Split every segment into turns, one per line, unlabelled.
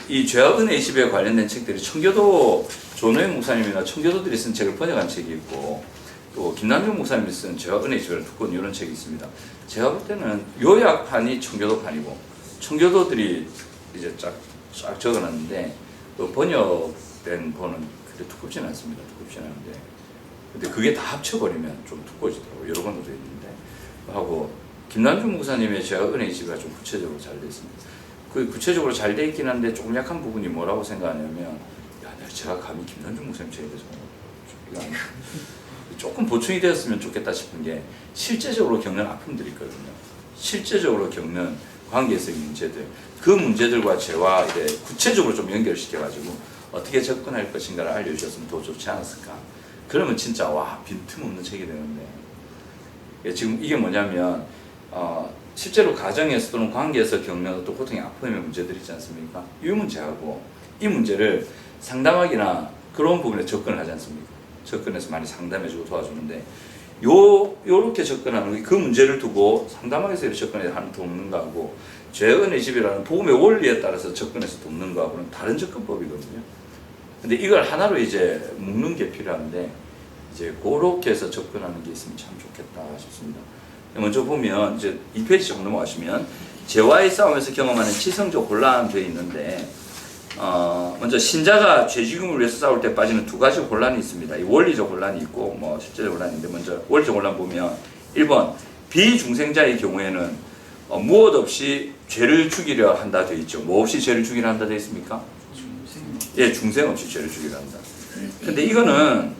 이 죄와 은혜의 집에 관련된 책들이 청교도 조노현 목사님이나 청교도들이 쓴 책을 번역한 책이 있고 또 김남중 목사님이 쓴 죄와 은혜의 집을 두권 이런 책이 있습니다. 제가 볼 때는 요약판이 청교도판이고 청교도들이 이제 쫙 적어놨는데 그 번역된 거는 그렇게 두껍지는 않습니다. 두껍지는 않은데 근데 그게 다 합쳐버리면 좀 두꺼워지더라고요. 여러 권도 있는데 하고 김남중 목사님의 죄와 은혜의 집이 좀 구체적으로 잘 되어 있습니다. 그 구체적으로 잘 되어 있긴 한데 조금 약한 부분이 뭐라고 생각하냐면 야, 제가 감히 김남중 목사님 책에 대해서 조금 보충이 되었으면 좋겠다 싶은 게 실제적으로 겪는 아픔들이 있거든요. 실제적으로 겪는 관계에서의 문제들, 그 문제들과 죄와 이제 구체적으로 좀 연결시켜가지고 어떻게 접근할 것인가를 알려주셨으면 더 좋지 않았을까. 그러면 진짜 와 빈틈없는 책이 되는데 지금 이게 뭐냐면 실제로 가정에서 또는 관계에서 겪는 어떤 고통의 아픔의 문제들이 있지 않습니까? 이 문제하고 이 문제를 상담하기나 그런 부분에 접근을 하지 않습니까? 접근해서 많이 상담해주고 도와주는데 요렇게 접근하는 그 문제를 두고 상담하기에서 접근해서 하는 돕는 거하고 죄와 은혜의 집이라는 복음의 원리에 따라서 접근해서 돕는 거하고는 다른 접근법이거든요. 근데 이걸 하나로 이제 묶는 게 필요한데 이제 그렇게 해서 접근하는 게 있으면 참 좋겠다 싶습니다. 먼저 보면 이제 2페이지 좀 넘어가시면 죄와의 싸움에서 경험하는 치성적 혼란이 있는데 먼저 신자가 죄지음을 위해서 싸울 때 빠지는 두 가지 혼란이 있습니다. 이 원리적 혼란이 있고 뭐 실제적 혼란인데 먼저 원리적 혼란 보면 1번 비중생자의 경우에는 무엇 없이 죄를 죽이려 한다 되어 있죠. 뭐 없이 죄를 죽이려 한다 되어 있습니까? 예, 중생 없이 죄를 죽이려 한다. 근데 이거는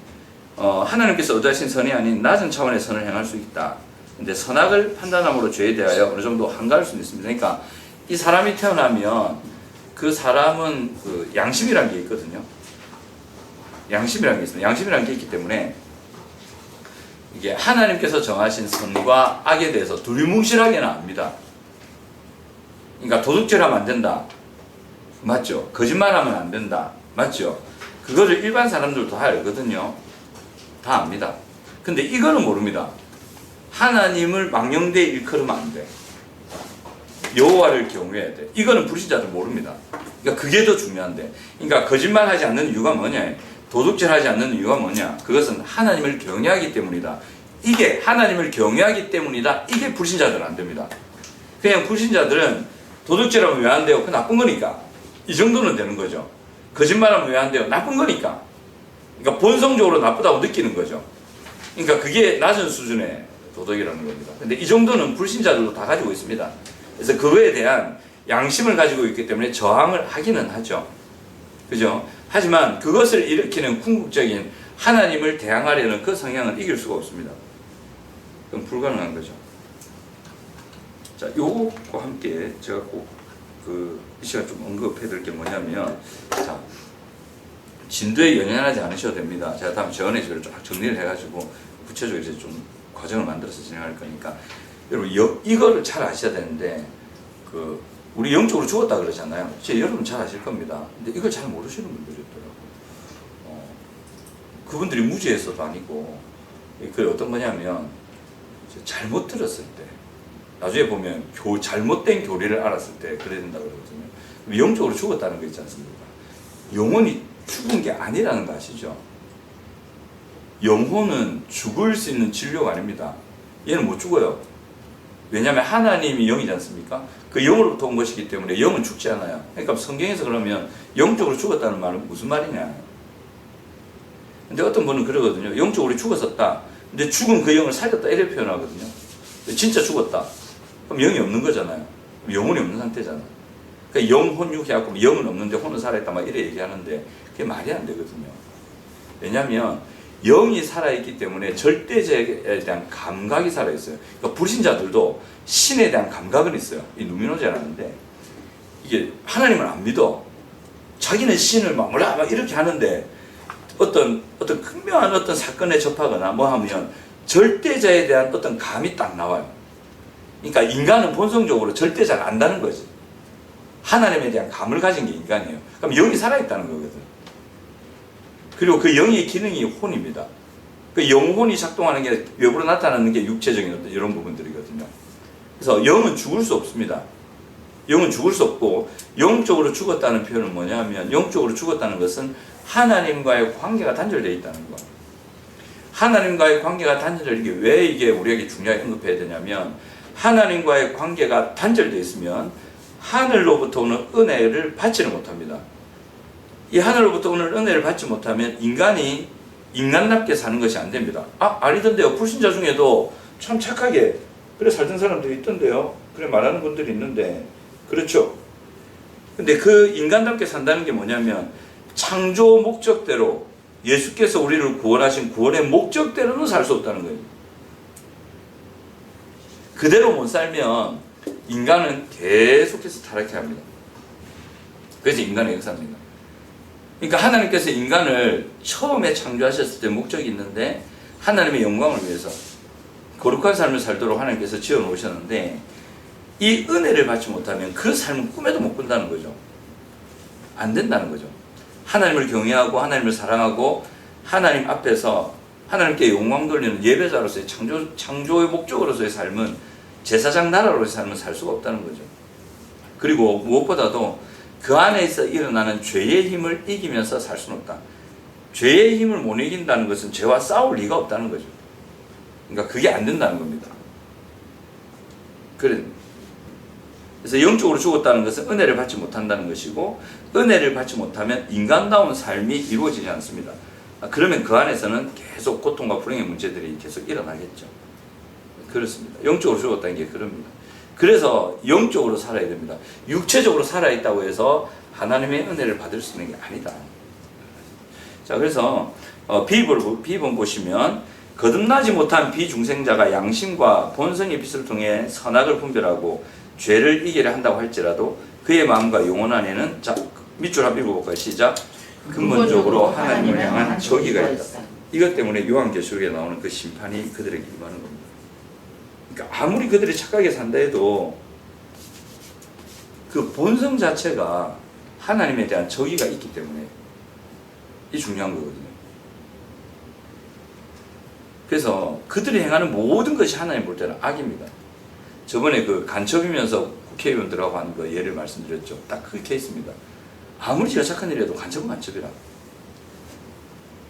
하나님께서 의도하신 선이 아닌 낮은 차원의 선을 행할 수 있다. 근데 선악을 판단함으로 죄에 대하여 어느 정도 한가할 수는 있습니다. 그러니까 이 사람이 태어나면 그 사람은 그 양심이라는 게 있거든요. 양심이라는 게 있습니다. 양심이라는 게 있기 때문에 이게 하나님께서 정하신 선과 악에 대해서 두리뭉실하게는 압니다. 그러니까 도둑질하면 안 된다. 맞죠? 거짓말하면 안 된다. 맞죠? 그거를 일반 사람들도 다 알거든요. 다 압니다. 근데 이거는 모릅니다. 하나님을 망령되이 일컬으면 안 돼. 여호와를 경외해야 돼. 이거는 불신자들 모릅니다. 그러니까 그게 더 중요한데. 그러니까 거짓말하지 않는 이유가 뭐냐? 도둑질하지 않는 이유가 뭐냐? 그것은 하나님을 경외하기 때문이다. 이게 하나님을 경외하기 때문이다. 이게 불신자들은 안 됩니다. 그냥 불신자들은 도둑질하면 왜 안 돼요? 그 나쁜 거니까. 이 정도는 되는 거죠. 거짓말하면 왜 안 돼요? 나쁜 거니까. 그러니까 본성적으로 나쁘다고 느끼는 거죠. 그러니까 그게 낮은 수준의 도덕이라는 겁니다. 근데 이 정도는 불신자들도 다 가지고 있습니다. 그래서 그거에 대한 양심을 가지고 있기 때문에 저항을 하기는 하죠. 그죠? 하지만 그것을 일으키는 궁극적인 하나님을 대항하려는 그 성향은 이길 수가 없습니다. 그건 불가능한 거죠. 자, 요거와 함께 제가 꼭 이 시간 좀 언급해 드릴 게 뭐냐면, 자, 진도에 연연하지 않으셔도 됩니다. 제가 다음 재원의 집을 쫙 정리를 해가지고 구체적으로 이제 좀 과정을 만들어서 진행할 거니까 여러분 이거를 잘 아셔야 되는데 우리 영적으로 죽었다 그러잖아요. 여러분 잘 아실 겁니다. 근데 이걸 잘 모르시는 분들이 있더라고요. 그분들이 무지해서도 아니고 그게 어떤 거냐면 잘못 들었을 때 나중에 보면 잘못된 교리를 알았을 때 그래야 된다고 그러거든요. 영적으로 죽었다는 거 있지 않습니까? 영혼이 죽은 게 아니라는 거 아시죠? 영혼은 죽을 수 있는 진료가 아닙니다. 얘는 못 죽어요. 왜냐하면 하나님이 영이지 않습니까? 그 영으로부터 온 것이기 때문에 영은 죽지 않아요. 그러니까 성경에서 그러면 영적으로 죽었다는 말은 무슨 말이냐? 근데 어떤 분은 그러거든요. 영적으로 죽었었다. 근데 죽은 그 영을 살렸다 이렇게 표현하거든요. 진짜 죽었다. 그럼 영이 없는 거잖아요. 영혼이 없는 상태잖아요. 그러니까 영혼육이 하고 영은 없는데 혼은 살아있다 막 이래 얘기하는데 그게 말이 안 되거든요. 왜냐하면 영이 살아있기 때문에 절대제에 대한 감각이 살아있어요. 그러니까 불신자들도 신에 대한 감각은 있어요. 이 누미노제라는데 이게 하나님을 안 믿어. 자기는 신을 막 이렇게 하는데 어떤 극명한 어떤 사건에 접하거나 뭐 하면 절대자에 대한 어떤 감이 딱 나와요. 그러니까 인간은 본성적으로 절대자를 안다는 거지. 하나님에 대한 감을 가진 게 인간이에요. 그럼 영이 살아있다는 거거든. 그리고 그 영의 기능이 혼입니다. 그 영혼이 작동하는 게 외부로 나타나는 게 육체적인 어떤 이런 부분들이거든요. 그래서 영은 죽을 수 없습니다. 영은 죽을 수 없고, 영적으로 죽었다는 표현은 뭐냐면, 영적으로 죽었다는 것은 하나님과의 관계가 단절되어 있다는 거. 하나님과의 관계가 단절되는 게 왜 이게 우리에게 중요하게 언급해야 되냐면, 하나님과의 관계가 단절되어 있으면 하늘로부터 오는 은혜를 받지는 못합니다. 이 하늘로부터 오는 은혜를 받지 못하면 인간이 인간답게 사는 것이 안 됩니다. 아니던데요. 불신자 중에도 참 착하게 그래 살던 사람들이 있던데요. 그래 말하는 분들이 있는데, 그렇죠. 근데 그 인간답게 산다는 게 뭐냐면, 창조 목적대로 예수께서 우리를 구원하신 구원의 목적대로는 살 수 없다는 거예요. 그대로 못 살면 인간은 계속해서 타락해야 합니다. 그래서 인간의 역사입니다. 그러니까 하나님께서 인간을 처음에 창조하셨을 때 목적이 있는데, 하나님의 영광을 위해서 거룩한 삶을 살도록 하나님께서 지어 놓으셨는데, 이 은혜를 받지 못하면 그 삶은 꿈에도 못 꾼다는 거죠. 안 된다는 거죠. 하나님을 경외하고 하나님을 사랑하고 하나님 앞에서 하나님께 영광 돌리는 예배자로서의 창조의 목적으로서의 삶은, 제사장 나라로서의 삶은 살 수가 없다는 거죠. 그리고 무엇보다도 그 안에서 일어나는 죄의 힘을 이기면서 살 수는 없다. 죄의 힘을 못 이긴다는 것은 죄와 싸울 리가 없다는 거죠. 그러니까 그게 안 된다는 겁니다. 그래서 영적으로 죽었다는 것은 은혜를 받지 못한다는 것이고, 은혜를 받지 못하면 인간다운 삶이 이루어지지 않습니다. 그러면 그 안에서는 계속 고통과 불행의 문제들이 계속 일어나겠죠. 그렇습니다. 영적으로 죽었다는 게 그럽니다. 그래서 영적으로 살아야 됩니다. 육체적으로 살아있다고 해서 하나님의 은혜를 받을 수 있는 게 아니다. 자, 그래서 비본 보시면, 거듭나지 못한 비중생자가 양심과 본성의 빛을 통해 선악을 분별하고 죄를 이기려 한다고 할지라도 그의 마음과 영혼 안에는, 자, 밑줄 한번 읽어볼까요? 시작. 근본적으로 하나님을 향한 저기가 있다. 이것 때문에 요한계시록에 나오는 그 심판이 그들에게 임하는 겁니다. 그러니까 아무리 그들이 착하게 산다 해도 그 본성 자체가 하나님에 대한 저기가 있기 때문에 이 중요한 거거든요. 그래서 그들이 행하는 모든 것이 하나님 볼 때는 악입니다. 저번에 그 간첩이면서 국회의원들하고 한 거 예를 말씀드렸죠. 딱 그 케이스입니다. 아무리 제가 착한 일을 해도 간첩은 간첩이라.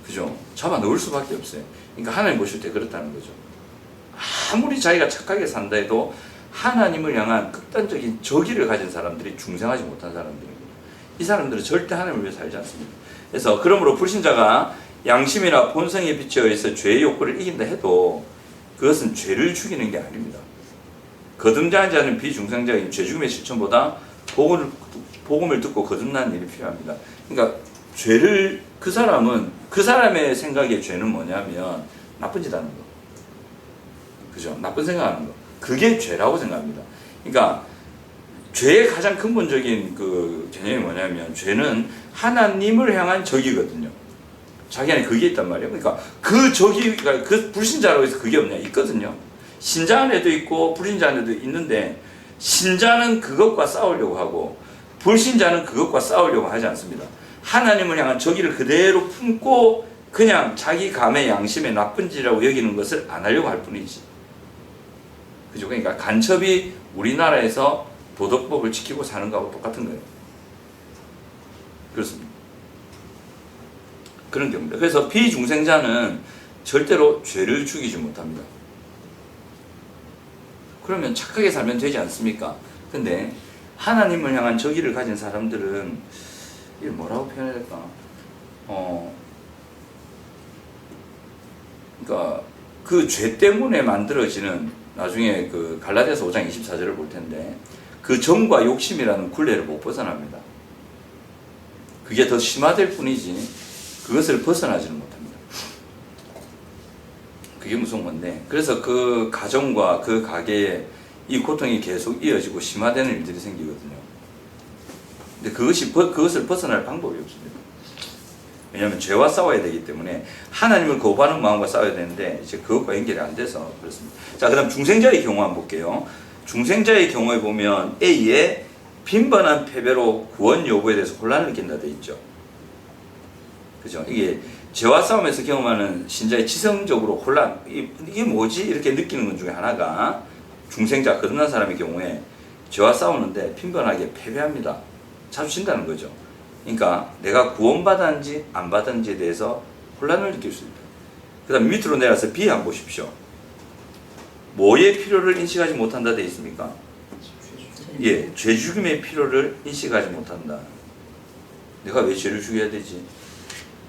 그죠? 잡아 넣을 수밖에 없어요. 그러니까 하나님 보실 때 그렇다는 거죠. 아무리 자기가 착하게 산다 해도 하나님을 향한 극단적인 저기를 가진 사람들이 중생하지 못한 사람들입니다. 이 사람들은 절대 하나님을 위해 살지 않습니다. 그래서 그러므로 불신자가 양심이나 본성의 빛에 의해서 죄의 욕구를 이긴다 해도 그것은 죄를 죽이는 게 아닙니다. 거듭나지 않은 비중생자인 죄죽음의 실천보다 복음을 듣고 거듭나는 일이 필요합니다. 그러니까 죄를, 그 사람의 생각에 죄는 뭐냐면 나쁜 짓 하는 거. 그죠? 나쁜 생각하는 거. 그게 죄라고 생각합니다. 그러니까 죄의 가장 근본적인 그 개념이 뭐냐면, 죄는 하나님을 향한 적이거든요. 자기 안에 그게 있단 말이에요. 그러니까 그 적이가, 그 불신자라고 해서 그게 없냐? 있거든요. 신자 안에도 있고 불신자 안에도 있는데, 신자는 그것과 싸우려고 하고 불신자는 그것과 싸우려고 하지 않습니다. 하나님을 향한 저기를 그대로 품고 그냥 자기 감의 양심의 나쁜 짓이라고 여기는 것을 안 하려고 할 뿐이지. 그죠? 그러니까 간첩이 우리나라에서 도덕법을 지키고 사는 거하고 똑같은 거예요. 그렇습니다. 그런 경우입니다. 그래서 비중생자는 절대로 죄를 죽이지 못합니다. 그러면 착하게 살면 되지 않습니까? 근데 하나님을 향한 저기를 가진 사람들은 이걸 뭐라고 표현해야 될까? 그러니까 그 죄 때문에 만들어지는, 나중에 그 갈라디아서 5장 24절을 볼 텐데, 그 정과 욕심이라는 굴레를 못 벗어납니다. 그게 더 심화될 뿐이지 그것을 벗어나지는 못합니다. 그게 무서운 건데, 그래서 그 가정과 그 가게에 이 고통이 계속 이어지고 심화되는 일들이 생기거든요. 근데 그것을 벗어날 방법이 없습니다. 왜냐하면 죄와 싸워야 되기 때문에, 하나님을 거부하는 마음과 싸워야 되는데 이제 그것과 연결이 안 돼서 그렇습니다. 자, 그 다음 중생자의 경우 한번 볼게요. 중생자의 경우에 보면 A에 빈번한 패배로 구원 여부에 대해서 혼란을 느낀다 돼 있죠. 그죠? 이게 죄와 싸움에서 경험하는 신자의 지성적으로 혼란, 이게 뭐지? 이렇게 느끼는 것 중에 하나가, 중생자, 거듭난 사람의 경우에 죄와 싸우는데 빈번하게 패배합니다. 자주 진다는 거죠. 그러니까 내가 구원받았는지 안 받았는지에 대해서 혼란을 느낄 수 있다. 그 다음 밑으로 내려서 B 한번 보십시오. 뭐의 필요를 인식하지 못한다 되어 있습니까? 예, 죄 죽임의 필요를 인식하지 못한다. 내가 왜 죄를 죽여야 되지?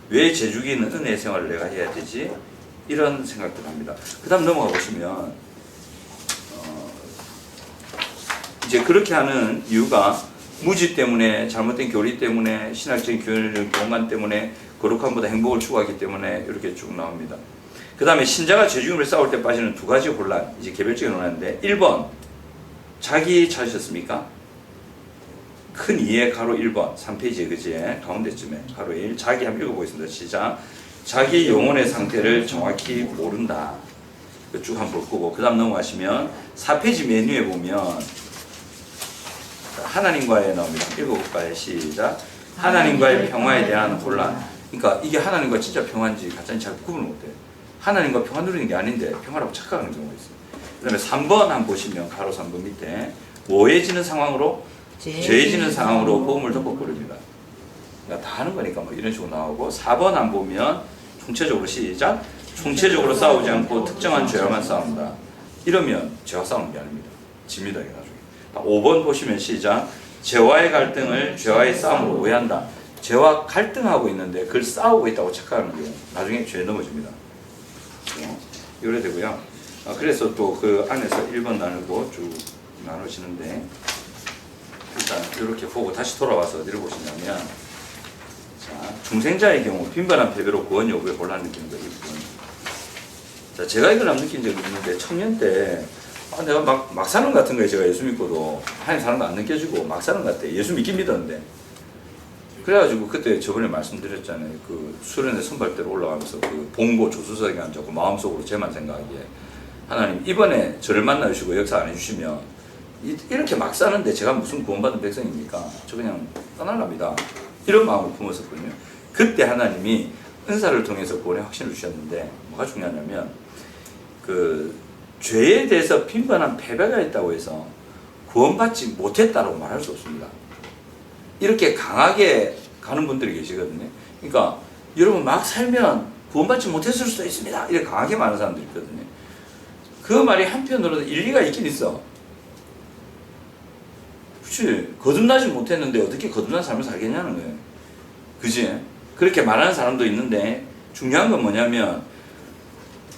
왜 죄 죽이는 은혜의 생활을 내가 해야 되지? 이런 생각들 합니다. 그 다음 넘어가 보시면 이제 그렇게 하는 이유가 무지 때문에, 잘못된 교리 때문에, 신학적인 교훈관 때문에, 거룩함보다 행복을 추구하기 때문에 이렇게 쭉 나옵니다. 그 다음에 신자가 죄 죽임을 싸울 때 빠지는 두 가지 혼란, 이제 개별적인 혼란인데 1번 자기 찾으셨습니까? 큰 2의 가로 1번 3페이지에 그지 가운데쯤에 가로 1 자기 한번 읽어보겠습니다. 시작. 자기 영혼의 상태를 정확히 모른다. 쭉 한번 볼 거고 그 다음 넘어가시면 4페이지 메뉴에 보면 하나님과의 나옵니다. 읽어볼까요? 시작. 하나님과의 평화에 대한 혼란. 그러니까 이게 하나님과 진짜 평화인지 가짜인지 잘 구분을 못해요. 하나님과 평화 누리는 게 아닌데 평화라고 착각하는 경우가 있어요. 그 다음에 3번 한번 보시면 가로 3번 밑에 모해지는 상황으로 죄해지는 상황으로 복음을 덮어버립니다. 그러니까 다 하는 거니까 뭐 이런 식으로 나오고 4번 안 보면 총체적으로 시작. 총체적으로 싸우지 않고 특정한 죄와만 싸운다. 이러면 죄와 싸우는 게 아닙니다. 집니다. 이게 나중에. 5번 보시면 시작. 죄와의 갈등을 죄와의 싸움으로 오해한다. 죄와 갈등하고 있는데 그걸 싸우고 있다고 착각하는 경우 나중에 죄에 넘어집니다. 이래 되고요. 그래서 또 그 안에서 1번 나누고 쭉 나누시는데 일단 이렇게 보고 다시 돌아와서 어디를 보시냐면 자, 중생자의 경우 빈번한 패배로 구원 여부에 혼란 느끼는 거 1분. 자, 제가 이걸 느낀 적이 있는데 청년 때 내가 막 사는 것 같은 거예요. 제가 예수 믿고도 하나님 사는 거 안 느껴지고 막 사는 것 같아. 예수 믿긴 믿었는데 그래가지고 그때 저번에 말씀드렸잖아요. 그 수련회 선발대로 올라가면서 그 봉고 조수석에 앉았고 마음속으로 제만 생각하기에 하나님 이번에 저를 만나주시고 역사 안 해주시면 이렇게 막 사는데 제가 무슨 구원받은 백성입니까? 저 그냥 떠날랍니다. 이런 마음을 품었었거든요. 그때 하나님이 은사를 통해서 구원의 확신을 주셨는데 뭐가 중요하냐면 그 죄에 대해서 빈번한 패배가 있다고 해서 구원받지 못했다고 말할 수 없습니다. 이렇게 강하게 가는 분들이 계시거든요. 그러니까 여러분 막 살면 구원받지 못했을 수도 있습니다. 이렇게 강하게 말하는 사람들이 있거든요. 그 말이 한편으로는 일리가 있긴 있어. 그치? 거듭나지 못했는데 어떻게 거듭난 삶을 살겠냐는 거예요. 그치? 그렇게 말하는 사람도 있는데 중요한 건 뭐냐면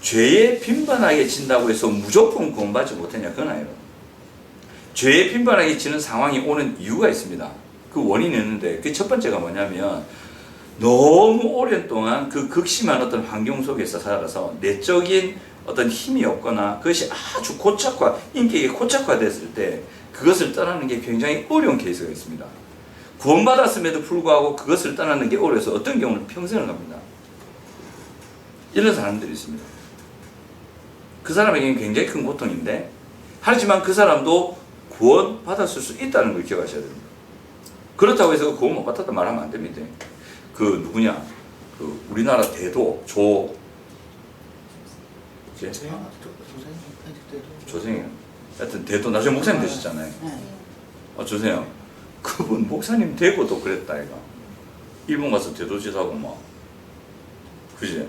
죄에 빈번하게 진다고 해서 무조건 구원받지 못했냐 그건 아니에요. 죄에 빈번하게 지는 상황이 오는 이유가 있습니다. 그 원인이 있는데 그 첫 번째가 뭐냐면 너무 오랜 동안 그 극심한 어떤 환경 속에서 살아서 내적인 어떤 힘이 없거나 그것이 아주 고착화, 인격이 고착화됐을 때 그것을 떠나는 게 굉장히 어려운 케이스가 있습니다. 구원받았음에도 불구하고 그것을 떠나는 게 어려워서 어떤 경우는 평생을 갑니다. 이런 사람들이 있습니다. 그 사람에게는 굉장히 큰 고통인데 하지만 그 사람도 구원받았을 수 있다는 걸 기억하셔야 됩니다. 그렇다고 해서 구원 못 받았다 말하면 안 됩니다. 그 누구냐? 그 우리나라 대도 조생이요. 하여튼 대도 나중에 목사님 되셨잖아요. 조세요. 그분 목사님 되고도 그랬다 이가. 일본 가서 대도지사하고 막 그지?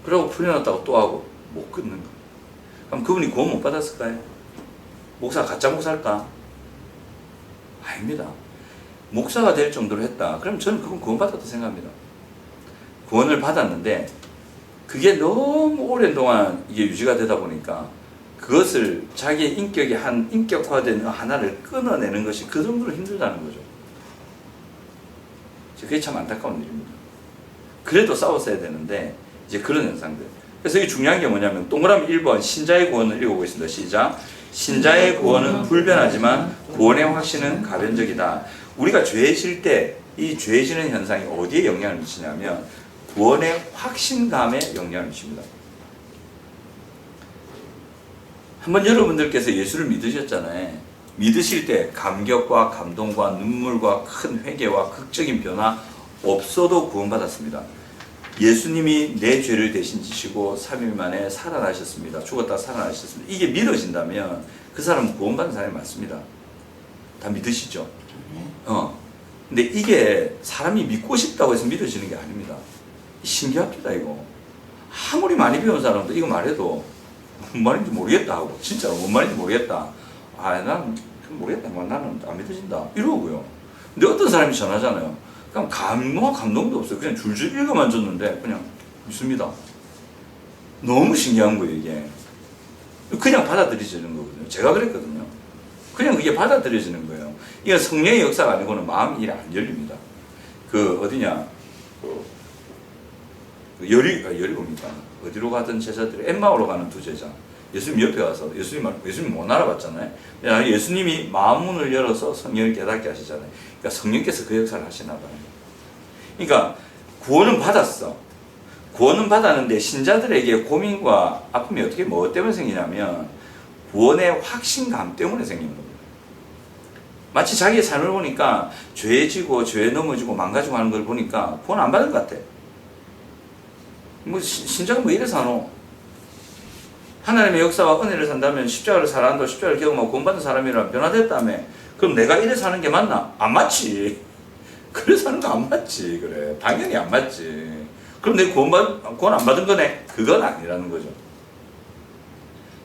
그러고 풀려났다고 또 하고 못 끊는 거. 그럼 그분이 구원 못 받았을까요? 목사 가짜 목사일까? 아닙니다. 목사가 될 정도로 했다. 그럼 저는 그건 구원 받았다고 생각합니다. 구원을 받았는데 그게 너무 오랜 동안 이게 유지가 되다 보니까 그것을 자기의 인격의 한 인격화된 하나를 끊어내는 것이 그 정도로 힘들다는 거죠. 그게 참 안타까운 일입니다. 그래도 싸웠어야 되는데 이제 그런 현상들. 그래서 이게 중요한 게 뭐냐면 동그라미 1번 신자의 구원을 읽어보겠습니다. 시작. 신자의 구원은 불변하지만 구원의 확신은 가변적이다. 우리가 죄질 때 이 죄지는 현상이 어디에 영향을 미치냐면 구원의 확신감에 영향을 미칩니다. 한번 여러분들께서 예수를 믿으셨잖아요. 믿으실 때 감격과 감동과 눈물과 큰 회개와 극적인 변화 없어도 구원받았습니다. 예수님이 내 죄를 대신 지시고 3일 만에 살아나셨습니다. 죽었다 살아나셨습니다. 이게 믿어진다면 그 사람은 구원받은 사람이 맞습니다. 다 믿으시죠? 근데 이게 사람이 믿고 싶다고 해서 믿어지는 게 아닙니다. 신기합니다, 이거. 아무리 많이 배운 사람도 이거 말해도 뭔 말인지 모르겠다 하고, 진짜로 뭔 말인지 모르겠다. 난 모르겠다. 나는 안 믿어진다. 이러고요. 근데 어떤 사람이 전하잖아요. 그냥 감동도 없어요. 그냥 줄줄 읽어만 줬는데 그냥 믿습니다. 너무 신기한 거예요, 이게. 그냥 받아들여지는 거거든요. 제가 그랬거든요. 그냥 그게 받아들여지는 거예요. 이게 성령의 역사가 아니고는 마음이 이래 안 열립니다. 어디냐, 여리고입니까? 어디로 가던 제자들이 엠마오로 가는 두 제자. 예수님 옆에 와서 예수님 못 알아봤잖아요. 예수님이 마음문을 열어서 성령을 깨닫게 하시잖아요. 그러니까 성령께서 그 역사를 하시나 봐요. 그러니까 구원은 받았어. 구원은 받았는데 신자들에게 고민과 아픔이 어떻게 뭐 때문에 생기냐면 구원의 확신감 때문에 생기는 겁니다. 마치 자기의 삶을 보니까 죄에 지고 죄에 넘어지고 망가지고 하는 걸 보니까 구원 안 받은 것 같아. 뭐 신자가 뭐 이래 사노? 하나님의 역사와 은혜를 산다면 십자가를 살아난다고 십자가를 경험하고 구원받은 사람이라 변화됐다며. 그럼 내가 이래 사는 게 맞나? 안 맞지. 그래 사는 거 안 맞지. 그래 당연히 안 맞지. 그럼 내가 구원 안 받은 거네? 그건 아니라는 거죠.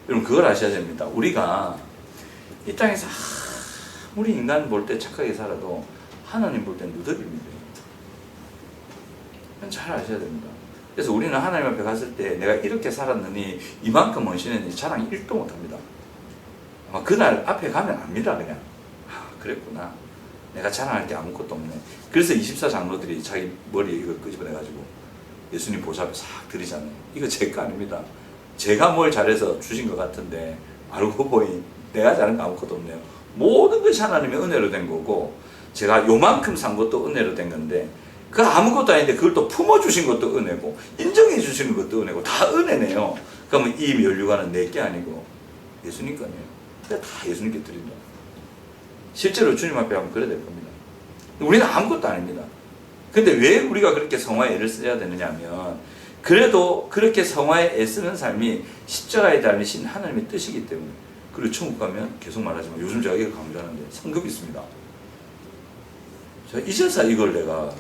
여러분 그걸 아셔야 됩니다. 우리가 이 땅에서 아무리 인간 볼 때 착하게 살아도 하나님 볼 때는 누더기입니다. 그건 잘 아셔야 됩니다. 그래서 우리는 하나님 앞에 갔을 때 내가 이렇게 살았느니 이만큼 헌신했느니 자랑 1도 못합니다. 아마 그날 앞에 가면 압니다. 그냥 그랬구나. 내가 자랑할 게 아무것도 없네. 그래서 24장로들이 자기 머리에 이거 끄집어내가지고 예수님 보좌 앞에 싹 들이잖아요. 이거 제 거 아닙니다. 제가 뭘 잘해서 주신 것 같은데 알고 보니 내가 잘한 거 아무것도 없네요. 모든 것이 하나님의 은혜로 된 거고 제가 요만큼 산 것도 은혜로 된 건데 그 아무것도 아닌데 그걸 또 품어주신 것도 은혜고 인정해 주시는 것도 은혜고 다 은혜네요. 그러면 이 면류관은 내 게 아니고 예수님 거네요. 다 예수님께 드린다. 실제로 주님 앞에 하면 그래야 될 겁니다. 우리는 아무것도 아닙니다. 근데 왜 우리가 그렇게 성화에 애를 써야 되느냐 하면 그래도 그렇게 성화에 애쓰는 삶이 십자가에 달리신 하나님의 뜻이기 때문에. 그리고 천국 가면 계속 말하지만 요즘 제가 이걸 강조하는데 상급이 있습니다. 제가 이제서 이걸 내가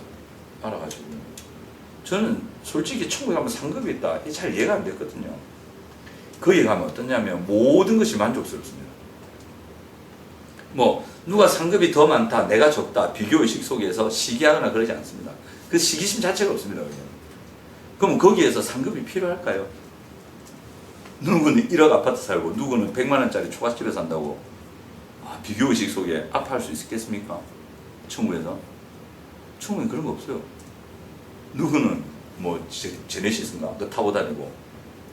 알아가지고 저는 솔직히 천국에 가면 상급이 있다. 이게 잘 이해가 안 됐거든요. 거기 가면 어떠냐면 모든 것이 만족스럽습니다. 뭐 누가 상급이 더 많다, 내가 적다, 비교의식 속에서 시기하거나 그러지 않습니다. 그 시기심 자체가 없습니다. 그럼 거기에서 상급이 필요할까요? 누구는 1억 아파트 살고 누구는 100만 원짜리 초가집에 산다고 비교의식 속에 아파할 수 있겠습니까? 천국에서? 천국에 그런 거 없어요. 누구는 뭐 제네시스인가 타고 다니고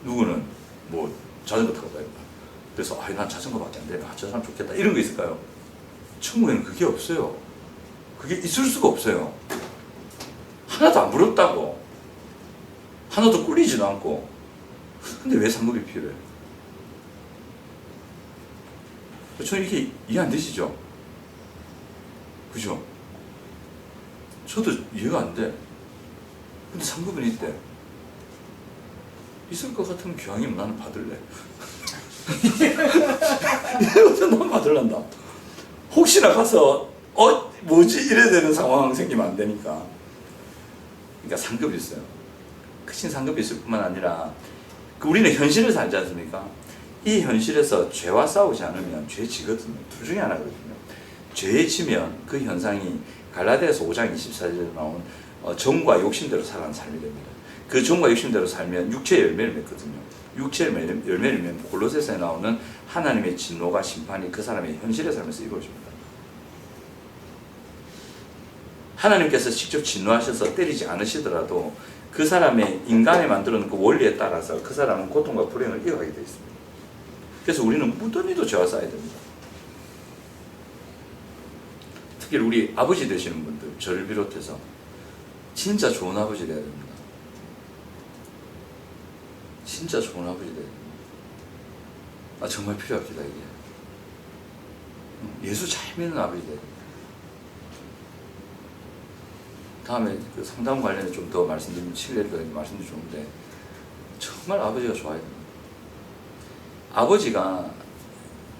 누구는 뭐 자전거 타고 다니고 그래서 난 자전거밖에 안 돼. 저 사람 좋겠다. 이런 거 있을까요? 천국에는 그게 없어요. 그게 있을 수가 없어요. 하나도 안 부럽다고. 하나도 꿀리지도 않고. 근데 왜 상급이 필요해? 저는 이게 이해 안 되시죠? 그죠? 저도 이해가 안 돼. 근데 상급은 있대. 있을 것 같으면 기왕이면 나는 받을래. 이러면서 난 받을란다. 혹시나 가서 뭐지 이래야 되는 상황 생기면 안 되니까. 그러니까 상급이 있어요. 크신 상급이 있을 뿐만 아니라 우리는 현실을 살지 않습니까? 이 현실에서 죄와 싸우지 않으면 죄 지거든요. 둘 중에 하나거든요. 죄에 지면 그 현상이 갈라디아서 5장 24절에 나온 정과 욕심대로 살아가는 삶이 됩니다. 그 정과 욕심대로 살면 육체의 열매를 맺거든요. 육체의 열매를 맺으면 골로새서에 나오는 하나님의 진노가 심판이 그 사람의 현실의 삶에서 이루어집니다. 하나님께서 직접 진노하셔서 때리지 않으시더라도 그 사람의 인간에 만들어 놓은 그 원리에 따라서 그 사람은 고통과 불행을 이어가게 되어 있습니다. 그래서 우리는 무던히도 죄와 싸워야 됩니다. 특히 우리 아버지 되시는 분들, 저를 비롯해서 진짜 좋은 아버지 되어야 됩니다. 진짜 좋은 아버지 되어야 됩니다. 정말 필요합니다, 이게. 예수 잘 믿는 아버지 되어야 됩니다. 다음에 그 상담 관련해 좀 더 말씀드리면 칠레리가 말씀도 좋은데 정말 아버지가 좋아야 됩니다. 아버지가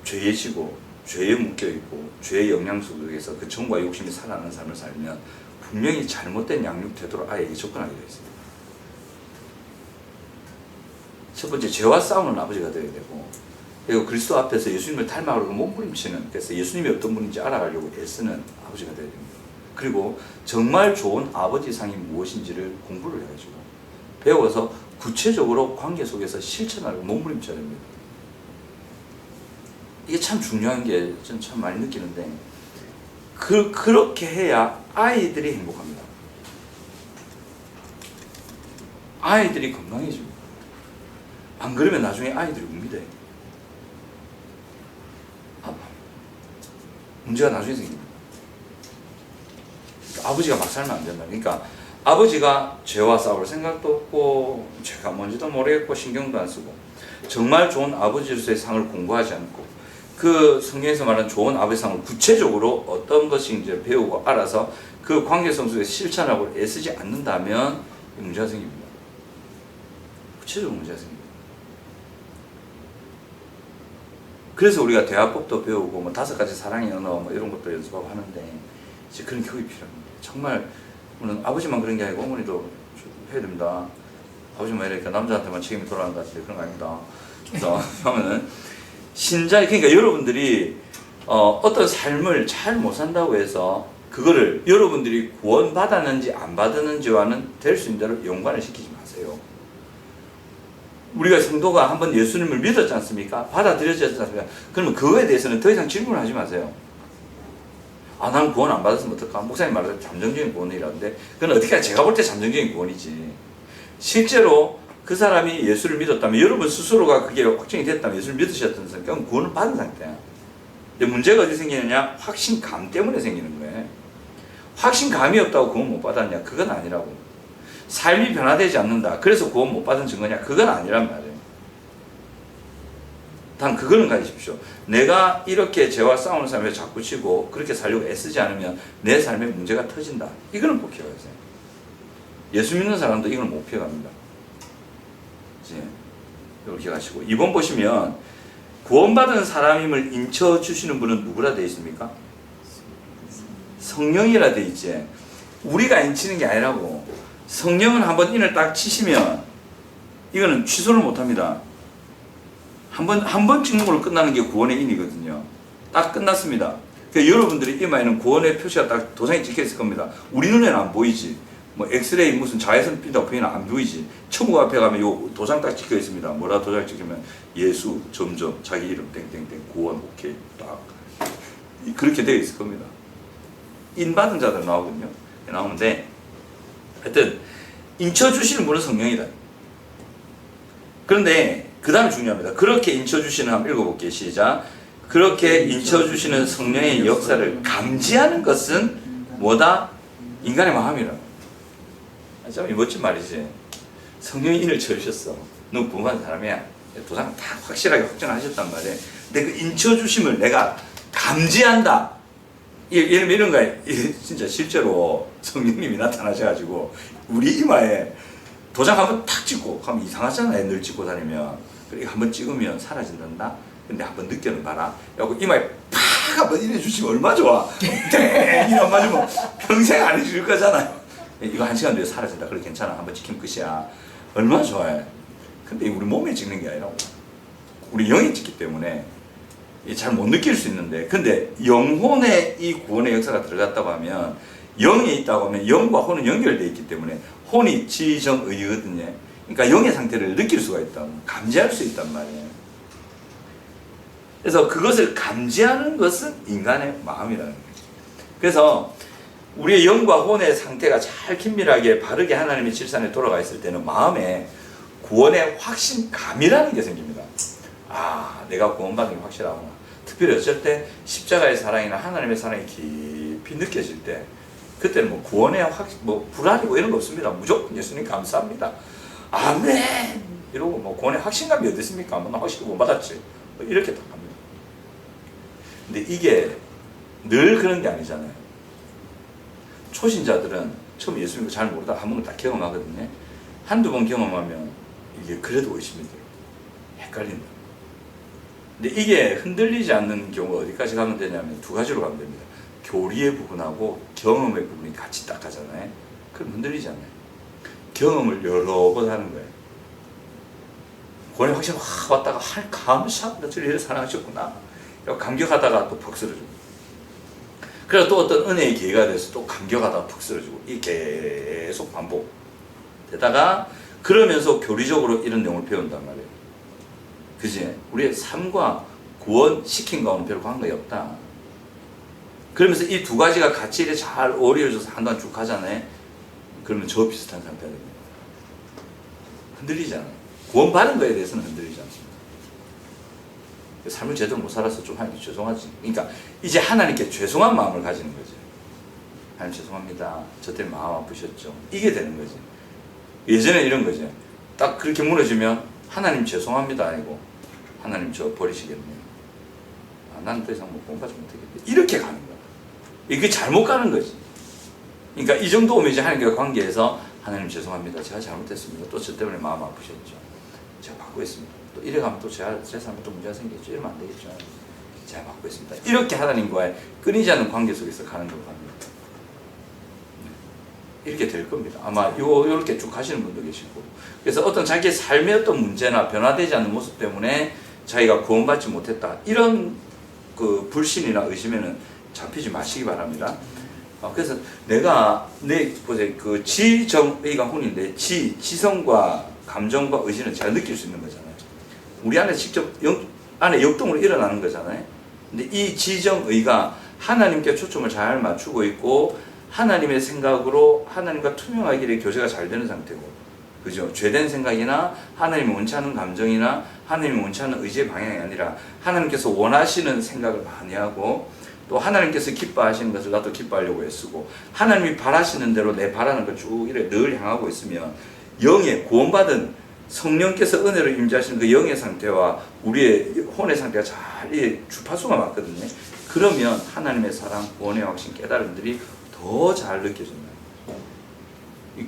죄에 지고 죄에 묶여있고 죄의 영향 속에서 그 정과 욕심이 살아나는 삶을 살면 분명히 잘못된 양육 태도로 아이에게 접근하게 되어 있습니다. 첫 번째, 죄와 싸우는 아버지가 되어야 되고, 그리고 그리스도 앞에서 예수님을 닮아가려고 몸부림치는, 그래서 예수님이 어떤 분인지 알아가려고 애쓰는 아버지가 되어야 됩니다. 그리고 정말 좋은 아버지상이 무엇인지를 공부를 해가지고 배워서 구체적으로 관계 속에서 실천하려고 몸부림쳐야 됩니다. 이게 참 중요한 게 저는 참 많이 느끼는데, 그렇게 해야 아이들이 행복합니다. 아이들이 건강해집니다. 안 그러면 나중에 아이들이 웁니다. 문제가 나중에 생깁니다. 그러니까 아버지가 막 살면 안 된다. 그러니까 아버지가 죄와 싸울 생각도 없고 죄가 뭔지도 모르겠고 신경도 안 쓰고 정말 좋은 아버지로서의 상을 공부하지 않고 그 성경에서 말하는 좋은 아버지 상을 구체적으로 어떤 것인지 배우고 알아서 그 관계성 속에 실천하고 애쓰지 않는다면 문제가 생깁니다. 구체적으로 문제가 생깁니다. 그래서 우리가 대화법도 배우고 뭐 5가지 사랑의 언어 뭐 이런 것도 연습하고 하는데 이제 그런 교육이 필요합니다. 정말 물론 아버지만 그런 게 아니고 어머니도 해야 됩니다. 아버지만 이러니까 남자한테만 책임이 돌아가는 것 같은데 그런 거 아닙니다. 그래서 하면은 신자, 그러니까 여러분들이 어떤 삶을 잘 못 산다고 해서 그거를 여러분들이 구원 받았는지 안 받았는지와는 될 수 있는 대로 연관을 시키지 마세요. 우리가 성도가 한번 예수님을 믿었지 않습니까? 받아들였지 않습니까? 그러면 그거에 대해서는 더 이상 질문을 하지 마세요. 아, 난 구원 안 받았으면 어떡하? 목사님 말하는 잠정적인 구원이라는데 그건 어떻게 제가 볼 때 잠정적인 구원이지. 실제로 그 사람이 예수를 믿었다면 여러분 스스로가 그게 확정이 됐다면 예수를 믿으셨던 사람 그건 구원을 받은 상태야. 근데 문제가 어디 생기느냐? 확신감 때문에 생기는 거예요. 확신감이 없다고 구원 못 받았냐? 그건 아니라고. 삶이 변화되지 않는다. 그래서 구원 못 받은 증거냐? 그건 아니란 말이에요. 단 그거는 가지십시오. 내가 이렇게 죄와 싸우는 삶에 자꾸 치고 그렇게 살려고 애쓰지 않으면 내 삶에 문제가 터진다. 이거는 꼭 기억하세요. 예수 믿는 사람도 이걸 못 피해갑니다. 이제 이걸 기억하시고 2번 보시면 구원받은 사람임을 인쳐주시는 분은 누구라 되어 있습니까? 성령이라 되어 있지. 우리가 인치는 게 아니라고. 성령은 한번 인을 딱 치시면 이거는 취소를 못합니다. 한 번 찍는 걸로 끝나는 게 구원의 인이거든요. 딱 끝났습니다. 그러니까 여러분들이 이마에는 구원의 표시가 딱 도장이 찍혀 있을 겁니다. 우리 눈에는 안 보이지. 뭐 엑스레이 무슨 자외선 핀다 안 보이지. 천국 앞에 가면 요 도장 딱 찍혀 있습니다. 뭐라 도장 찍으면 예수 점점 자기 이름 땡땡땡 구원 오케이 딱 그렇게 되어 있을 겁니다. 인 받은 자들 나오거든요. 나오는데 하여튼 인쳐주시는 분은 성령이다. 그런데 그 다음에 중요합니다. 그렇게 인쳐주시는 한번 읽어볼게요. 시작. 그렇게 인쳐주시는 성령의 역사를 감지하는 것은 뭐다? 인간의 마음이라고. 참 멋진 말이지. 성령이 인을 쳐주셨어. 너 구원받은 사람이야. 도장 다 확실하게 확정하셨단 말이에요. 근데 그 인쳐주심을 내가 감지한다. 예를 이런 거야. 진짜 실제로 성령님이 나타나셔가지고 우리 이마에 도장 한번 탁 찍고 하면 이상하잖아요. 늘 찍고 다니면. 그러니까 한번 찍으면 사라진단다. 근데 한번 느껴는 봐라. 그리고 이마에 팍 한번 이래 주시면 얼마 좋아. 땡 이래 맞으면 평생 안 해줄 거잖아요. 이거 1시간 뒤에 사라진다. 그래 괜찮아. 한번 찍히면 끝이야. 얼마나 좋아해. 근데 우리 몸에 찍는 게 아니라고. 우리 영에 찍기 때문에 잘 못 느낄 수 있는데, 근데 영혼에 이 구원의 역사가 들어갔다고 하면, 영에 있다고 하면 영과 혼은 연결되어 있기 때문에 혼이 지정의거든요. 그러니까 영의 상태를 느낄 수가 있다, 감지할 수 있단 말이에요. 그래서 그것을 감지하는 것은 인간의 마음이라는 거예요. 그래서 우리의 영과 혼의 상태가 잘 긴밀하게 바르게 하나님의 질산에 돌아가 있을 때는 마음에 구원의 확신감이라는 게 생깁니다. 아, 내가 구원받은 게 확실하구나. 특별히 어쩔 때 십자가의 사랑이나 하나님의 사랑이 깊이 느껴질 때, 그때는 뭐 구원의 뭐 불안이고 이런 거 없습니다. 무조건 예수님 감사합니다. 아멘! 이러고 뭐 구원의 확신감이 어디 있습니까? 뭐 나 확실히 구원받았지. 뭐 이렇게 딱 합니다. 근데 이게 늘 그런 게 아니잖아요. 초신자들은 처음 예수 믿고 잘 모르다가 한 번 딱 경험하거든요. 한두 번 경험하면 이게 그래도 의심이 들어요. 헷갈린다. 근데 이게 흔들리지 않는 경우가 어디까지 가면 되냐면 두 가지로 가면 됩니다. 교리의 부분하고 경험의 부분이 같이 딱 가잖아요. 그럼 흔들리지 않아요. 경험을 여러 번 하는 거예요. 권위 확실히 확 왔다가 감사합니다. 저를 이렇게 사랑하셨구나. 감격하다가 또 퍽 쓰러지고. 그래서 또 어떤 은혜의 기회가 돼서 또 감격하다가 푹 쓰러지고. 이게 계속 반복 되다가 그러면서 교리적으로 이런 내용을 배운단 말이에요. 그지? 우리의 삶과 구원시킨 거하고는 별 관계가 없다. 그러면서 이 두 가지가 같이 이렇게 잘 어우러져서 한동안 쭉 가잖아요. 그러면 저 비슷한 상태가 됩니다. 흔들리지 않아요. 구원받은 거에 대해서는 흔들리지 않습니다. 삶을 제대로 못 살아서 좀 하나님께 죄송하지. 그러니까 이제 하나님께 죄송한 마음을 가지는 거죠. 하나님 죄송합니다. 저 때문에 마음 아프셨죠. 이게 되는 거지. 예전에 이런 거죠. 딱 그렇게 무너지면 하나님 죄송합니다. 아니고 하나님 저 버리시겠네요. 나는 더 이상 공부하지 못하겠네. 이렇게 가는 거야. 이게 잘못 가는 거지. 그러니까 이 정도 오면 이제 하나님과 관계에서 하나님 죄송합니다. 제가 잘못했습니다. 또 저 때문에 마음 아프셨죠. 제가 바꾸겠습니다. 또 이래 가면 또 제 삶에 또 문제가 생기겠죠. 이러면 안 되겠죠. 제가 바꾸겠습니다. 이렇게 하나님과의 끊이지 않는 관계 속에서 가는 겁니다. 이렇게 될 겁니다. 아마 요렇게 쭉 가시는 분도 계시고. 그래서 어떤 자기의 삶의 어떤 문제나 변화되지 않는 모습 때문에 자기가 구원받지 못했다. 이런 그 불신이나 의심에는 잡히지 마시기 바랍니다. 그래서 내가 보세요. 그 지정의가 혼인데 지성과 감정과 의지는 제가 느낄 수 있는 거잖아요. 우리 안에 직접 안에 역동으로 일어나는 거잖아요. 근데 이 지정의가 하나님께 초점을 잘 맞추고 있고 하나님의 생각으로 하나님과 투명하게 교제가 잘 되는 상태고, 그죠? 죄된 생각이나 하나님이 원치 않는 감정이나 하나님이 원치 않는 의지의 방향이 아니라 하나님께서 원하시는 생각을 많이 하고, 또 하나님께서 기뻐하시는 것을 나도 기뻐하려고 애쓰고, 하나님이 바라시는 대로 내 바라는 걸 쭉 이렇게 늘 향하고 있으면 영의 구원받은 성령께서 은혜로 임재하시는 그 영의 상태와 우리의 혼의 상태가 잘 주파수가 맞거든요. 그러면 하나님의 사랑, 구원의 확신, 깨달음들이 더 잘 느껴진다.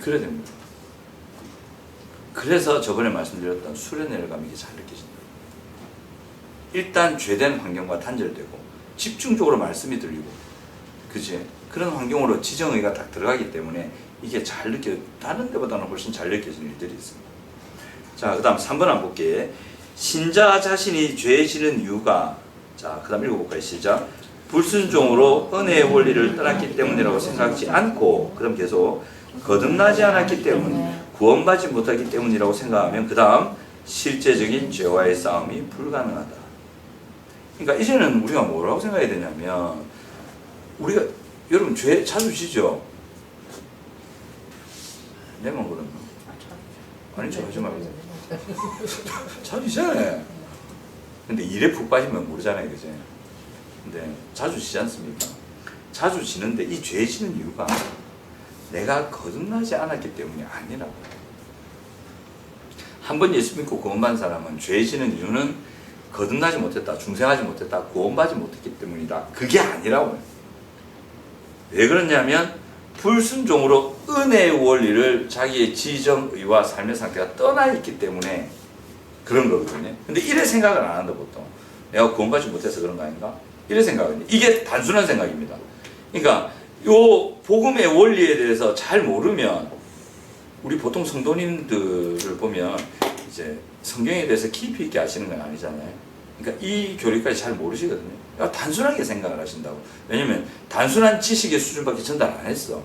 그래야 됩니다. 그래서 저번에 말씀드렸던 수련회를 가면 이게 잘 느껴진다. 일단 죄된 환경과 단절되고 집중적으로 말씀이 들리고, 그치? 그런 환경으로 지정의가 딱 들어가기 때문에 이게 잘 다른 데보다는 훨씬 잘 느껴지는 일들이 있습니다. 자, 그 다음 3번 한번 볼게요. 신자 자신이 죄 지는 이유가, 자, 그 다음 읽어볼까요? 시작. 불순종으로 은혜의 원리를 떠났기 때문이라고 생각하지 않고, 그럼 계속 거듭나지 않았기 때문, 구원받지 못하기 때문이라고 생각하면 그 다음 실제적인 죄와의 싸움이 불가능하다. 그러니까 이제는 우리가 뭐라고 생각해야 되냐면, 우리가 여러분 죄 자주 지죠? 내만 그러나? 아니 저 하지 말고 자주 지잖아요. 근데 일에 푹 빠지면 모르잖아요, 그죠? 근데 자주 지지 않습니까? 자주 지는데 이 죄 지는 이유가 내가 거듭나지 않았기 때문이 아니라고. 한 번 예수 믿고 구원받은 사람은 죄 지는 이유는 거듭나지 못했다, 중생하지 못했다, 구원받지 못했기 때문이다. 그게 아니라고요. 왜 그러냐면 불순종으로 은혜의 원리를 자기의 지정의와 삶의 상태가 떠나 있기 때문에 그런 거거든요. 근데 이래 생각을 안 한다, 보통. 내가 구원받지 못해서 그런 거 아닌가? 이래 생각은. 이게 단순한 생각입니다. 그러니까 요 복음의 원리에 대해서 잘 모르면, 우리 보통 성도님들을 보면 이제 성경에 대해서 깊이 있게 아시는 건 아니잖아요. 그러니까 이 교리까지 잘 모르시거든요. 단순하게 생각을 하신다고. 왜냐면 단순한 지식의 수준밖에 전달 안 했어.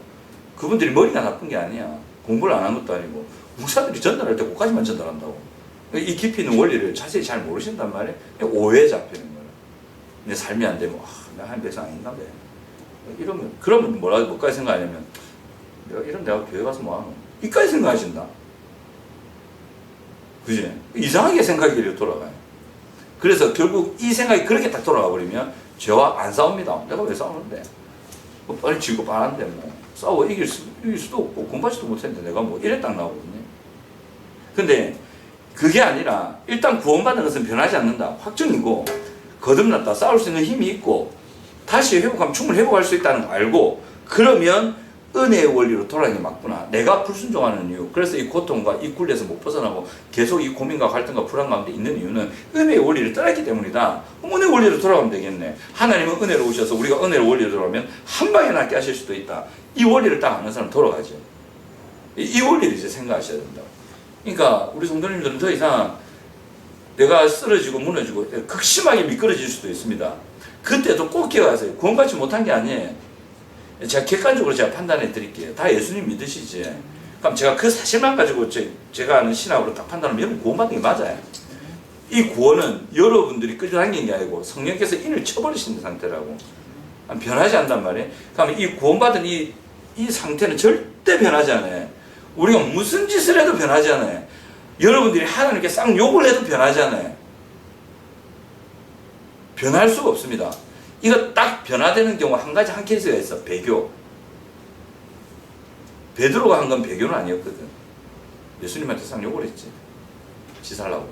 그분들이 머리가 나쁜 게 아니야. 공부를 안 한 것도 아니고, 목사들이 전달할 때 그까지만 전달한다고. 이 깊이 있는 원리를 자세히 잘 모르신단 말이에요. 오해에 잡히는 거예요. 내 삶이 안 되면 내가 한 배상 아닌가 봐. 이러면, 그러면 뭐까지 생각하냐면, 내가 교회 가서 뭐하노? 이까지 생각하신다. 그지? 이상하게 생각이 돌아가요. 그래서 결국 이 생각이 그렇게 딱 돌아가 버리면 죄와 안 싸웁니다. 내가 왜 싸우는데? 뭐 빨리 지고 빠는데 뭐 싸워 이길 수도 없고 공부하지도 못했는데 내가 뭐 이래 딱 나오거든요. 근데 그게 아니라 일단 구원받는 것은 변하지 않는다. 확정이고, 거듭났다. 싸울 수 있는 힘이 있고, 다시 회복하면 충분히 회복할 수 있다는 거 알고, 그러면 은혜의 원리로 돌아가는 게 맞구나. 내가 불순종하는 이유. 그래서 이 고통과 이 굴레에서 못 벗어나고 계속 이 고민과 갈등과 불안 가운데 있는 이유는 은혜의 원리를 떠났기 때문이다. 그럼 은혜의 원리로 돌아가면 되겠네. 하나님은 은혜로 오셔서 우리가 은혜의 원리로 돌아가면 한 방에 낫게 하실 수도 있다. 이 원리를 딱 아는 사람 돌아가죠. 이 원리를 이제 생각하셔야 된다고. 그러니까 우리 성도님들은 더 이상 내가 쓰러지고 무너지고 극심하게 미끄러질 수도 있습니다. 그때도 꼭 기억하세요. 구원받지 못한 게 아니에요. 제가 객관적으로 제가 판단해 드릴게요. 다 예수님 믿으시지. 그럼 제가 그 사실만 가지고 제가 아는 신학으로 딱 판단하면 여러분 구원받은 게 맞아요. 이 구원은 여러분들이 끌어당긴 게 아니고 성령께서 인을 쳐버리시는 상태라고. 변하지 않단 말이에요. 그러면 이 구원받은 이 상태는 절대 변하지 않아요. 우리가 무슨 짓을 해도 변하지 않아요. 여러분들이 하나님께 쌍욕을 해도 변하지 않아요. 변할 수가 없습니다. 이거 딱 변화되는 경우 한 케이스가 있어. 배교. 베드로가 한 건 배교는 아니었거든. 예수님한테 쌍욕을 했지. 지살라고.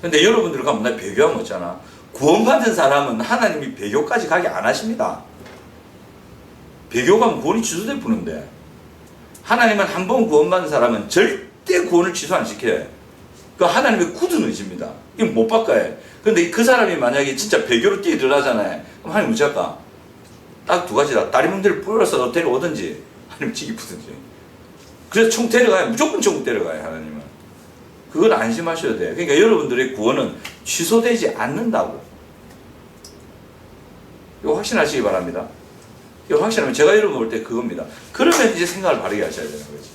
근데 여러분들 가면 나 배교하면 없잖아. 구원받은 사람은 하나님이 배교까지 가게 안 하십니다. 배교 가면 구원이 취소될 뿐인데. 하나님은 한 번 구원받은 사람은 절대 구원을 취소 안 시켜요. 그 하나님의 굳은 의지입니다. 이거 못 바꿔요. 근데 그 사람이 만약에 진짜 배교로 뛰어들어가잖아요. 그럼 하나님 어찌 할까? 딱 두 가지다. 다리뭉대를 뿌려서 데려오든지 하나님 지기 푸든지. 그래서 총 데려가요. 무조건 총 데려가요. 하나님은. 그건 안심하셔야 돼요. 그러니까 여러분들의 구원은 취소되지 않는다고. 이거 확신하시기 바랍니다. 이거 확신하면 제가 여러분 볼 때 그겁니다. 그러면 이제 생각을 바르게 하셔야 되는 거지.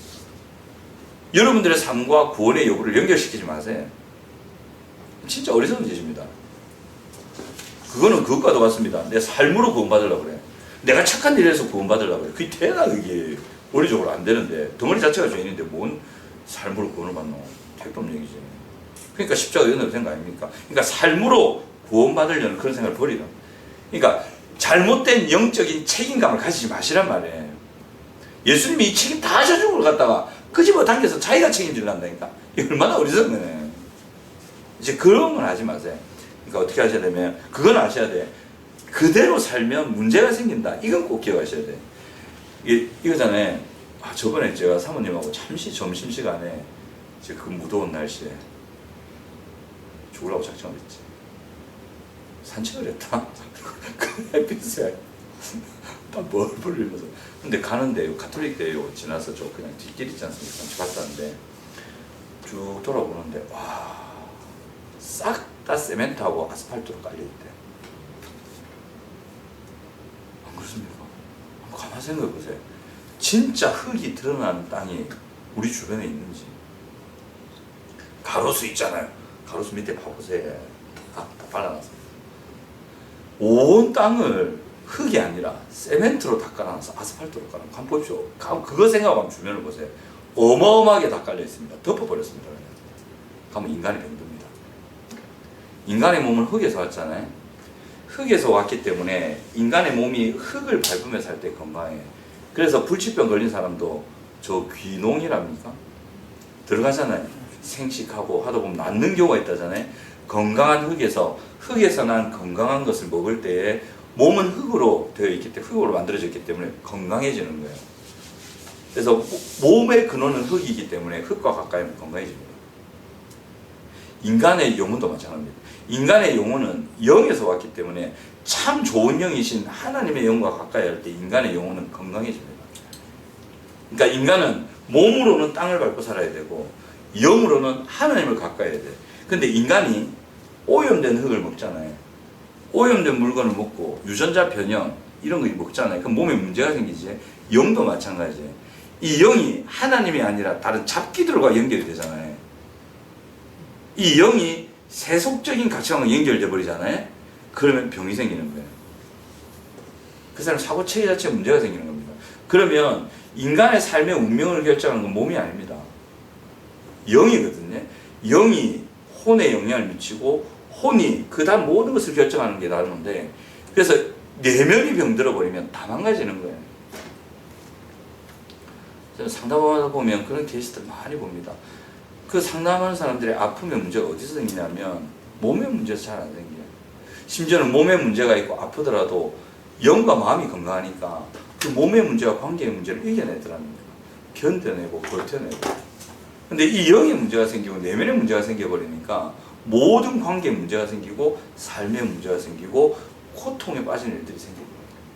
여러분들의 삶과 구원의 여부를 연결시키지 마세요. 진짜 어리석은 짓입니다. 그거는 그것과도 같습니다. 내 삶으로 구원받으려고 그래. 내가 착한 일을 해서 구원받으려고 그래. 그게 되나 그게 원리적으로 안 되는데 덩어리 자체가 죄인인데 뭔 삶으로 구원을 받노. 택도 없는 얘기지. 그러니까 십자가 연애로 된 거 아닙니까? 그러니까 삶으로 구원받으려는 그런 생각을 버리라. 그러니까 잘못된 영적인 책임감을 가지지 마시란 말이에요. 예수님이 이 책임 다 저쪽으로 갖다가 끄집어 당겨서 자기가 책임지려 한다니까. 이게 얼마나 어리석은 거네. 이제 그런 건 하지 마세요. 그러니까 어떻게 하셔야 되면 그건 아셔야 돼. 그대로 살면 문제가 생긴다. 이건 꼭 기억하셔야 돼. 이거잖아요. 저번에 제가 사모님하고 잠시 점심시간에 그 무더운 날씨에 죽으려고 작정을 했지. 산책을 했다. 그 햇빛에 뭘 불리면서. 근데 가는데 가톨릭 대요 지나서 저 그냥 뒷길 있지 않습니까? 집 갔다 왔는데 쭉 돌아보는데 와 싹 다 세멘트하고 아스팔트로 깔려있대. 안 그렇습니까? 한번 가만히 생각해보세요. 진짜 흙이 드러나는 땅이 우리 주변에 있는지. 가로수 있잖아요. 가로수 밑에 봐보세요. 다 발라놨어. 온 땅을 흙이 아니라 세멘트로 다 깔아놔서 아스팔트로 깔아놓고 한번 보십시오. 그거 생각하면 주변을 보세요. 어마어마하게 다 깔려있습니다. 덮어버렸습니다. 가면 인간의 병듭니다. 인간의 몸은 흙에서 왔잖아요. 흙에서 왔기 때문에 인간의 몸이 흙을 밟으면서 살 때 건강해요. 그래서 불치병 걸린 사람도 저 귀농이랍니까? 들어가잖아요. 생식하고 하다 보면 낫는 경우가 있다잖아요. 건강한 흙에서 난 건강한 것을 먹을 때에 몸은 흙으로 되어 있기 때문에 흙으로 만들어졌기 때문에 건강해지는 거예요. 그래서 몸의 근원은 흙이기 때문에 흙과 가까이 하면 건강해집니다. 인간의 영혼도 마찬가지입니다. 인간의 영혼은 영에서 왔기 때문에 참 좋은 영이신 하나님의 영과 가까이 할 때 인간의 영혼은 건강해집니다. 그러니까 인간은 몸으로는 땅을 밟고 살아야 되고 영으로는 하나님을 가까이 해야 돼요. 근데 인간이 오염된 흙을 먹잖아요. 오염된 물건을 먹고 유전자 변형 이런 거 먹잖아요. 그럼 몸에 문제가 생기지. 영도 마찬가지예요. 이 영이 하나님이 아니라 다른 잡기들과 연결이 되잖아요. 이 영이 세속적인 가치관과 연결돼 버리잖아요. 그러면 병이 생기는 거예요. 그 사람 사고 체계 자체에 문제가 생기는 겁니다. 그러면 인간의 삶의 운명을 결정하는 건 몸이 아닙니다. 영이거든요. 영이 혼에 영향을 미치고 혼이 그 다음 모든 것을 결정하는 게 나는데, 그래서 내면이 병들어 버리면 다 망가지는 거예요. 저는 상담하다 보면 그런 케이스들 많이 봅니다. 그 상담하는 사람들의 아픔의 문제가 어디서 생기냐면 몸의 문제에서 잘 안 생겨요. 심지어는 몸에 문제가 있고 아프더라도 영과 마음이 건강하니까 그 몸의 문제와 관계의 문제를 이겨내더라는 거예요. 견뎌내고 버텨내고. 근데 이 영의 문제가 생기고 내면의 문제가 생겨버리니까 모든 관계에 문제가 생기고 삶에 문제가 생기고 고통에 빠지는 일들이 생기고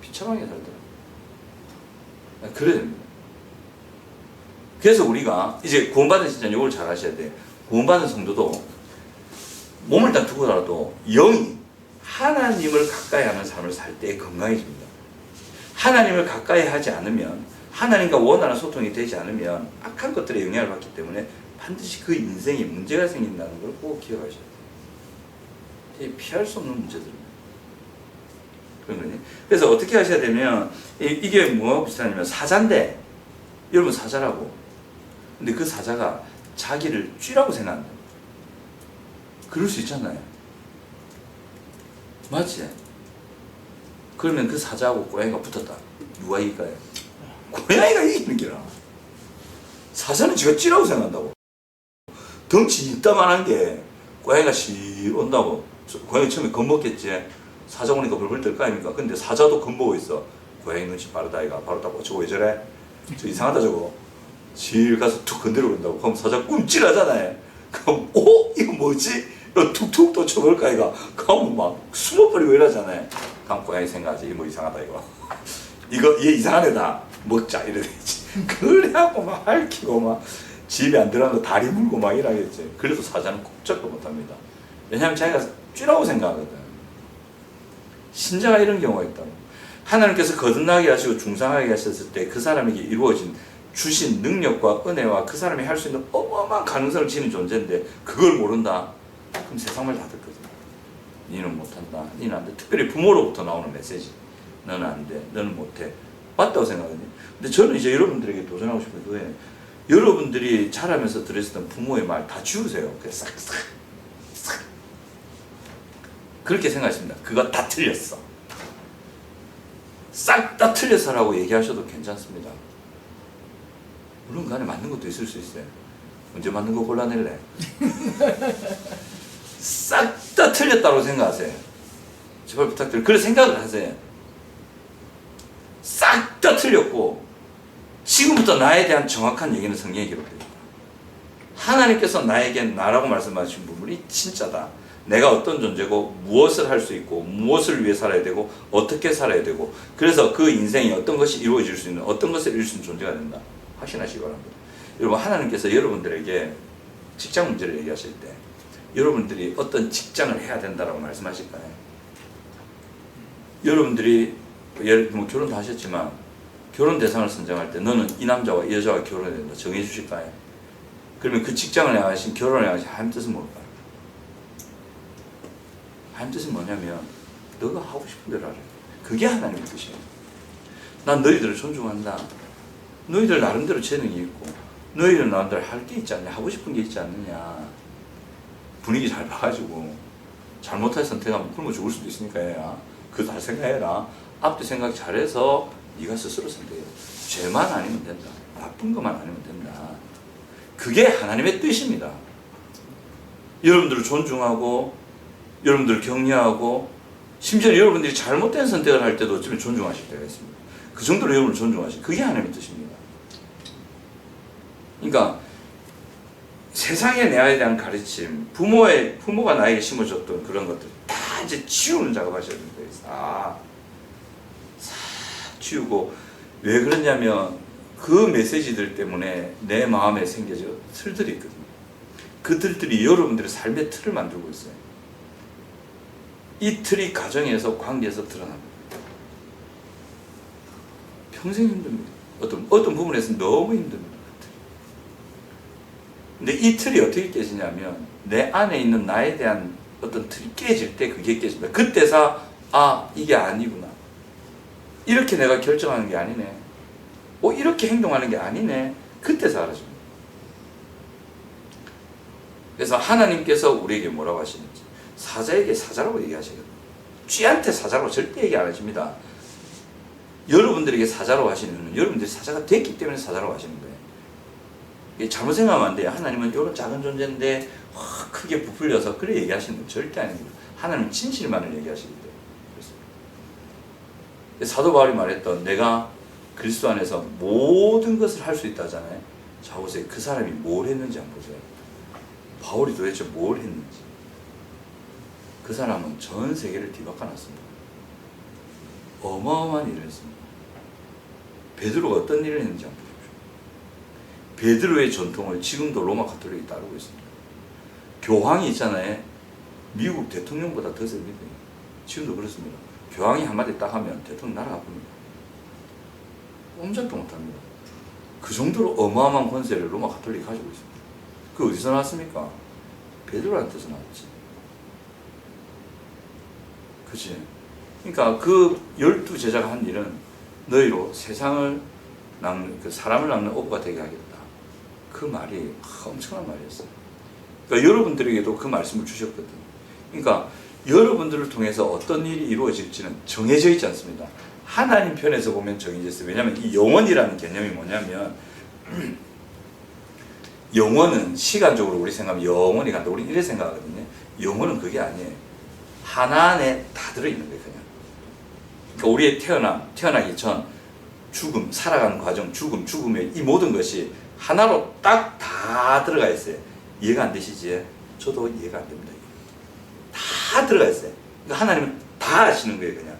비참하게 살더라고요. 그래야 됩니다. 그래서 우리가 이제 구원받은 진짜 이걸 잘 하셔야 돼요. 구원받은 성도도 몸을 딱 두고라도 영이 하나님을 가까이 하는 삶을 살 때 건강해집니다. 하나님을 가까이 하지 않으면, 하나님과 원하는 소통이 되지 않으면 악한 것들에 영향을 받기 때문에 반드시 그 인생에 문제가 생긴다는 걸 꼭 기억하셔야 돼요. 피할 수 없는 문제들입니다. 그래서 어떻게 하셔야 되면, 이게 뭐하고 비슷하냐면 사자인데, 여러분 사자라고. 근데 그 사자가 자기를 쥐라고 생각한다. 그럴 수 있잖아요. 맞지? 그러면 그 사자하고 고양이가 붙었다. 누가 이길까요? 고양이가 이기는 게라. 사자는 지가 쥐라고 생각한다고. 덩치 이따만한 게 고양이가 씨 온다고. 고양이 처음에 겁먹겠지. 사자 오니까 벌벌 떨 거 아닙니까? 근데 사자도 겁먹고 있어. 고양이 눈치 빠르다 이가. 바로 딱 저거 왜 저래? 저 이상하다 저거. 질 가서 툭 건드려 본다고. 그럼 사자 꿈찔하잖아요. 그럼 이거 뭐지? 툭툭 또 쳐볼까 이가. 그럼 막 숨어버리고 이러잖아요. 그럼 고양이 생각하지. 뭐 이상하다 이거. 이거 얘 이상한 애다. 먹자 이래 되지. 그래갖고 막 핥히고 막 집에 안 들어가면 다리 물고 막 이러겠지. 그래도 사자는 꼼짝도 못합니다. 왜냐하면 자기가 쥐라고 생각하거든. 신자가 이런 경우가 있다고. 하나님께서 거듭나게 하시고 중상하게 하셨을 때 그 사람에게 이루어진 주신 능력과 은혜와 그 사람이 할 수 있는 어마어마한 가능성을 지닌 존재인데 그걸 모른다. 그럼 세상말 다 듣거든. 니는 못한다. 니는 안 돼. 특별히 부모로부터 나오는 메시지. 너는 안 돼. 너는 못해. 맞다고 생각하거든요. 근데 저는 이제 여러분들에게 도전하고 싶은 게 여러분들이 자라면서 들으셨던 부모의 말 다 지우세요. 그냥 싹. 그렇게 생각했습니다. 그거 다 틀렸어. 싹 다 틀렸어라고 얘기하셔도 괜찮습니다. 물론 그 안에 맞는 것도 있을 수 있어요. 언제 맞는 거 골라낼래? 싹 다 틀렸다고 생각하세요. 제발 부탁드려요. 그런 생각을 하세요. 싹 다 틀렸고 지금부터 나에 대한 정확한 얘기는 성경에 기록되어 있다. 하나님께서 나에게 나라고 말씀하신 부분이 진짜다. 내가 어떤 존재고 무엇을 할 수 있고 무엇을 위해 살아야 되고 어떻게 살아야 되고 그래서 그 인생이 어떤 것이 이루어질 수 있는 어떤 것을 이룰 수 있는 존재가 된다. 확신하시기 바랍니다. 여러분 하나님께서 여러분들에게 직장 문제를 얘기하실 때 여러분들이 어떤 직장을 해야 된다라고 말씀하실까요? 여러분들이 예를 들면 결혼도 하셨지만 결혼 대상을 선정할 때 너는 이 남자와 이 여자와 결혼해야 된다 정해 주실까요? 그러면 그 직장을 향하신 결혼을 향하신 하나님 뜻은 뭘까요? 하나님 뜻은 뭐냐면 너가 하고 싶은 대로 하라. 그게 하나님의 뜻이에요. 난 너희들을 존중한다. 너희들 나름대로 재능이 있고 너희들 나름대로 할 게 있지 않냐. 하고 싶은 게 있지 않느냐. 분위기 잘 봐가지고 잘못할 선택하면 굶어 죽을 수도 있으니까 해라. 그거 잘 생각해라. 앞뒤 생각 잘해서 네가 스스로 선택해. 죄만 아니면 된다. 나쁜 것만 아니면 된다. 그게 하나님의 뜻입니다. 여러분들을 존중하고 여러분들을 격려하고 심지어 여러분들이 잘못된 선택을 할 때도 어쩌면 존중하실 때가 있습니다. 그 정도로 여러분을 존중하시. 그게 하나님의 뜻입니다. 그러니까 세상의 나에 대한 가르침, 부모가 나에게 심어줬던 그런 것들 다 이제 지우는 작업하셔야 된다. 싹 지우고 왜 그러냐면 그 메시지들 때문에 내 마음에 생겨져 틀들이 있거든요. 그 틀들이 여러분들의 삶의 틀을 만들고 있어요. 이 틀이 가정에서 관계에서 드러납니다. 평생 힘듭니다. 어떤 부분에서 너무 힘듭니다. 근데 이 틀이 어떻게 깨지냐면 내 안에 있는 나에 대한 어떤 틀이 깨질 때 그게 깨집니다. 그때서 이게 아니구나. 이렇게 내가 결정하는 게 아니네. 이렇게 행동하는 게 아니네. 그때서 알아집니다. 그래서 하나님께서 우리에게 뭐라고 하시는지 사자에게 사자라고 얘기하시거든요. 쥐한테 사자라고 절대 얘기 안 하십니다. 여러분들에게 사자라고 하시는 이유는 여러분들이 사자가 됐기 때문에 사자라고 하시는 거예요. 잘못 생각하면 안 돼요. 하나님은 이런 작은 존재인데 크게 부풀려서 그래 얘기하시는 건 절대 아닙니다. 하나님은 진실만을 얘기하시기 때문에 그렇습니다. 사도 바울이 말했던 내가 그리스도 안에서 모든 것을 할 수 있다잖아요. 자 보세요. 그 사람이 뭘 했는지 한번 보세요. 바울이 도대체 뭘 했는지. 그 사람은 전 세계를 뒤바꿔놨습니다. 어마어마한 일을 했습니다. 베드로가 어떤 일을 했는지 한번 보십시오. 베드로의 전통을 지금도 로마 가톨릭이 따르고 있습니다. 교황이 있잖아요. 미국 대통령보다 더 셉니다. 지금도 그렇습니다. 교황이 한마디 딱 하면 대통령 나라가 봅니다. 꼼짝도 못합니다. 그 정도로 어마어마한 권세를 로마 가톨릭이 가지고 있습니다. 그 어디서 나왔습니까? 베드로한테서 나왔지. 그치? 그러니까 그 12제자가 한 일은 너희로 세상을 낚는, 그 사람을 낚는 어부가 되게 하겠다. 그 말이 엄청난 말이었어요. 그러니까 여러분들에게도 그 말씀을 주셨거든요. 그러니까 여러분들을 통해서 어떤 일이 이루어질지는 정해져 있지 않습니다. 하나님 편에서 보면 정해져 있어요. 왜냐하면 이 영원이라는 개념이 뭐냐면 영원은 시간적으로 우리 생각하면 영원히 간다. 우리 이래 생각하거든요. 영원은 그게 아니에요. 하나 안에 다 들어있는 거예요. 그냥. 그러니까 우리의 태어나기 전 죽음, 살아가는 과정, 죽음의 이 모든 것이 하나로 딱 다 들어가 있어요. 이해가 안 되시지? 저도 이해가 안 됩니다. 다 들어가 있어요. 그러니까 하나님은 다 아시는 거예요. 그냥.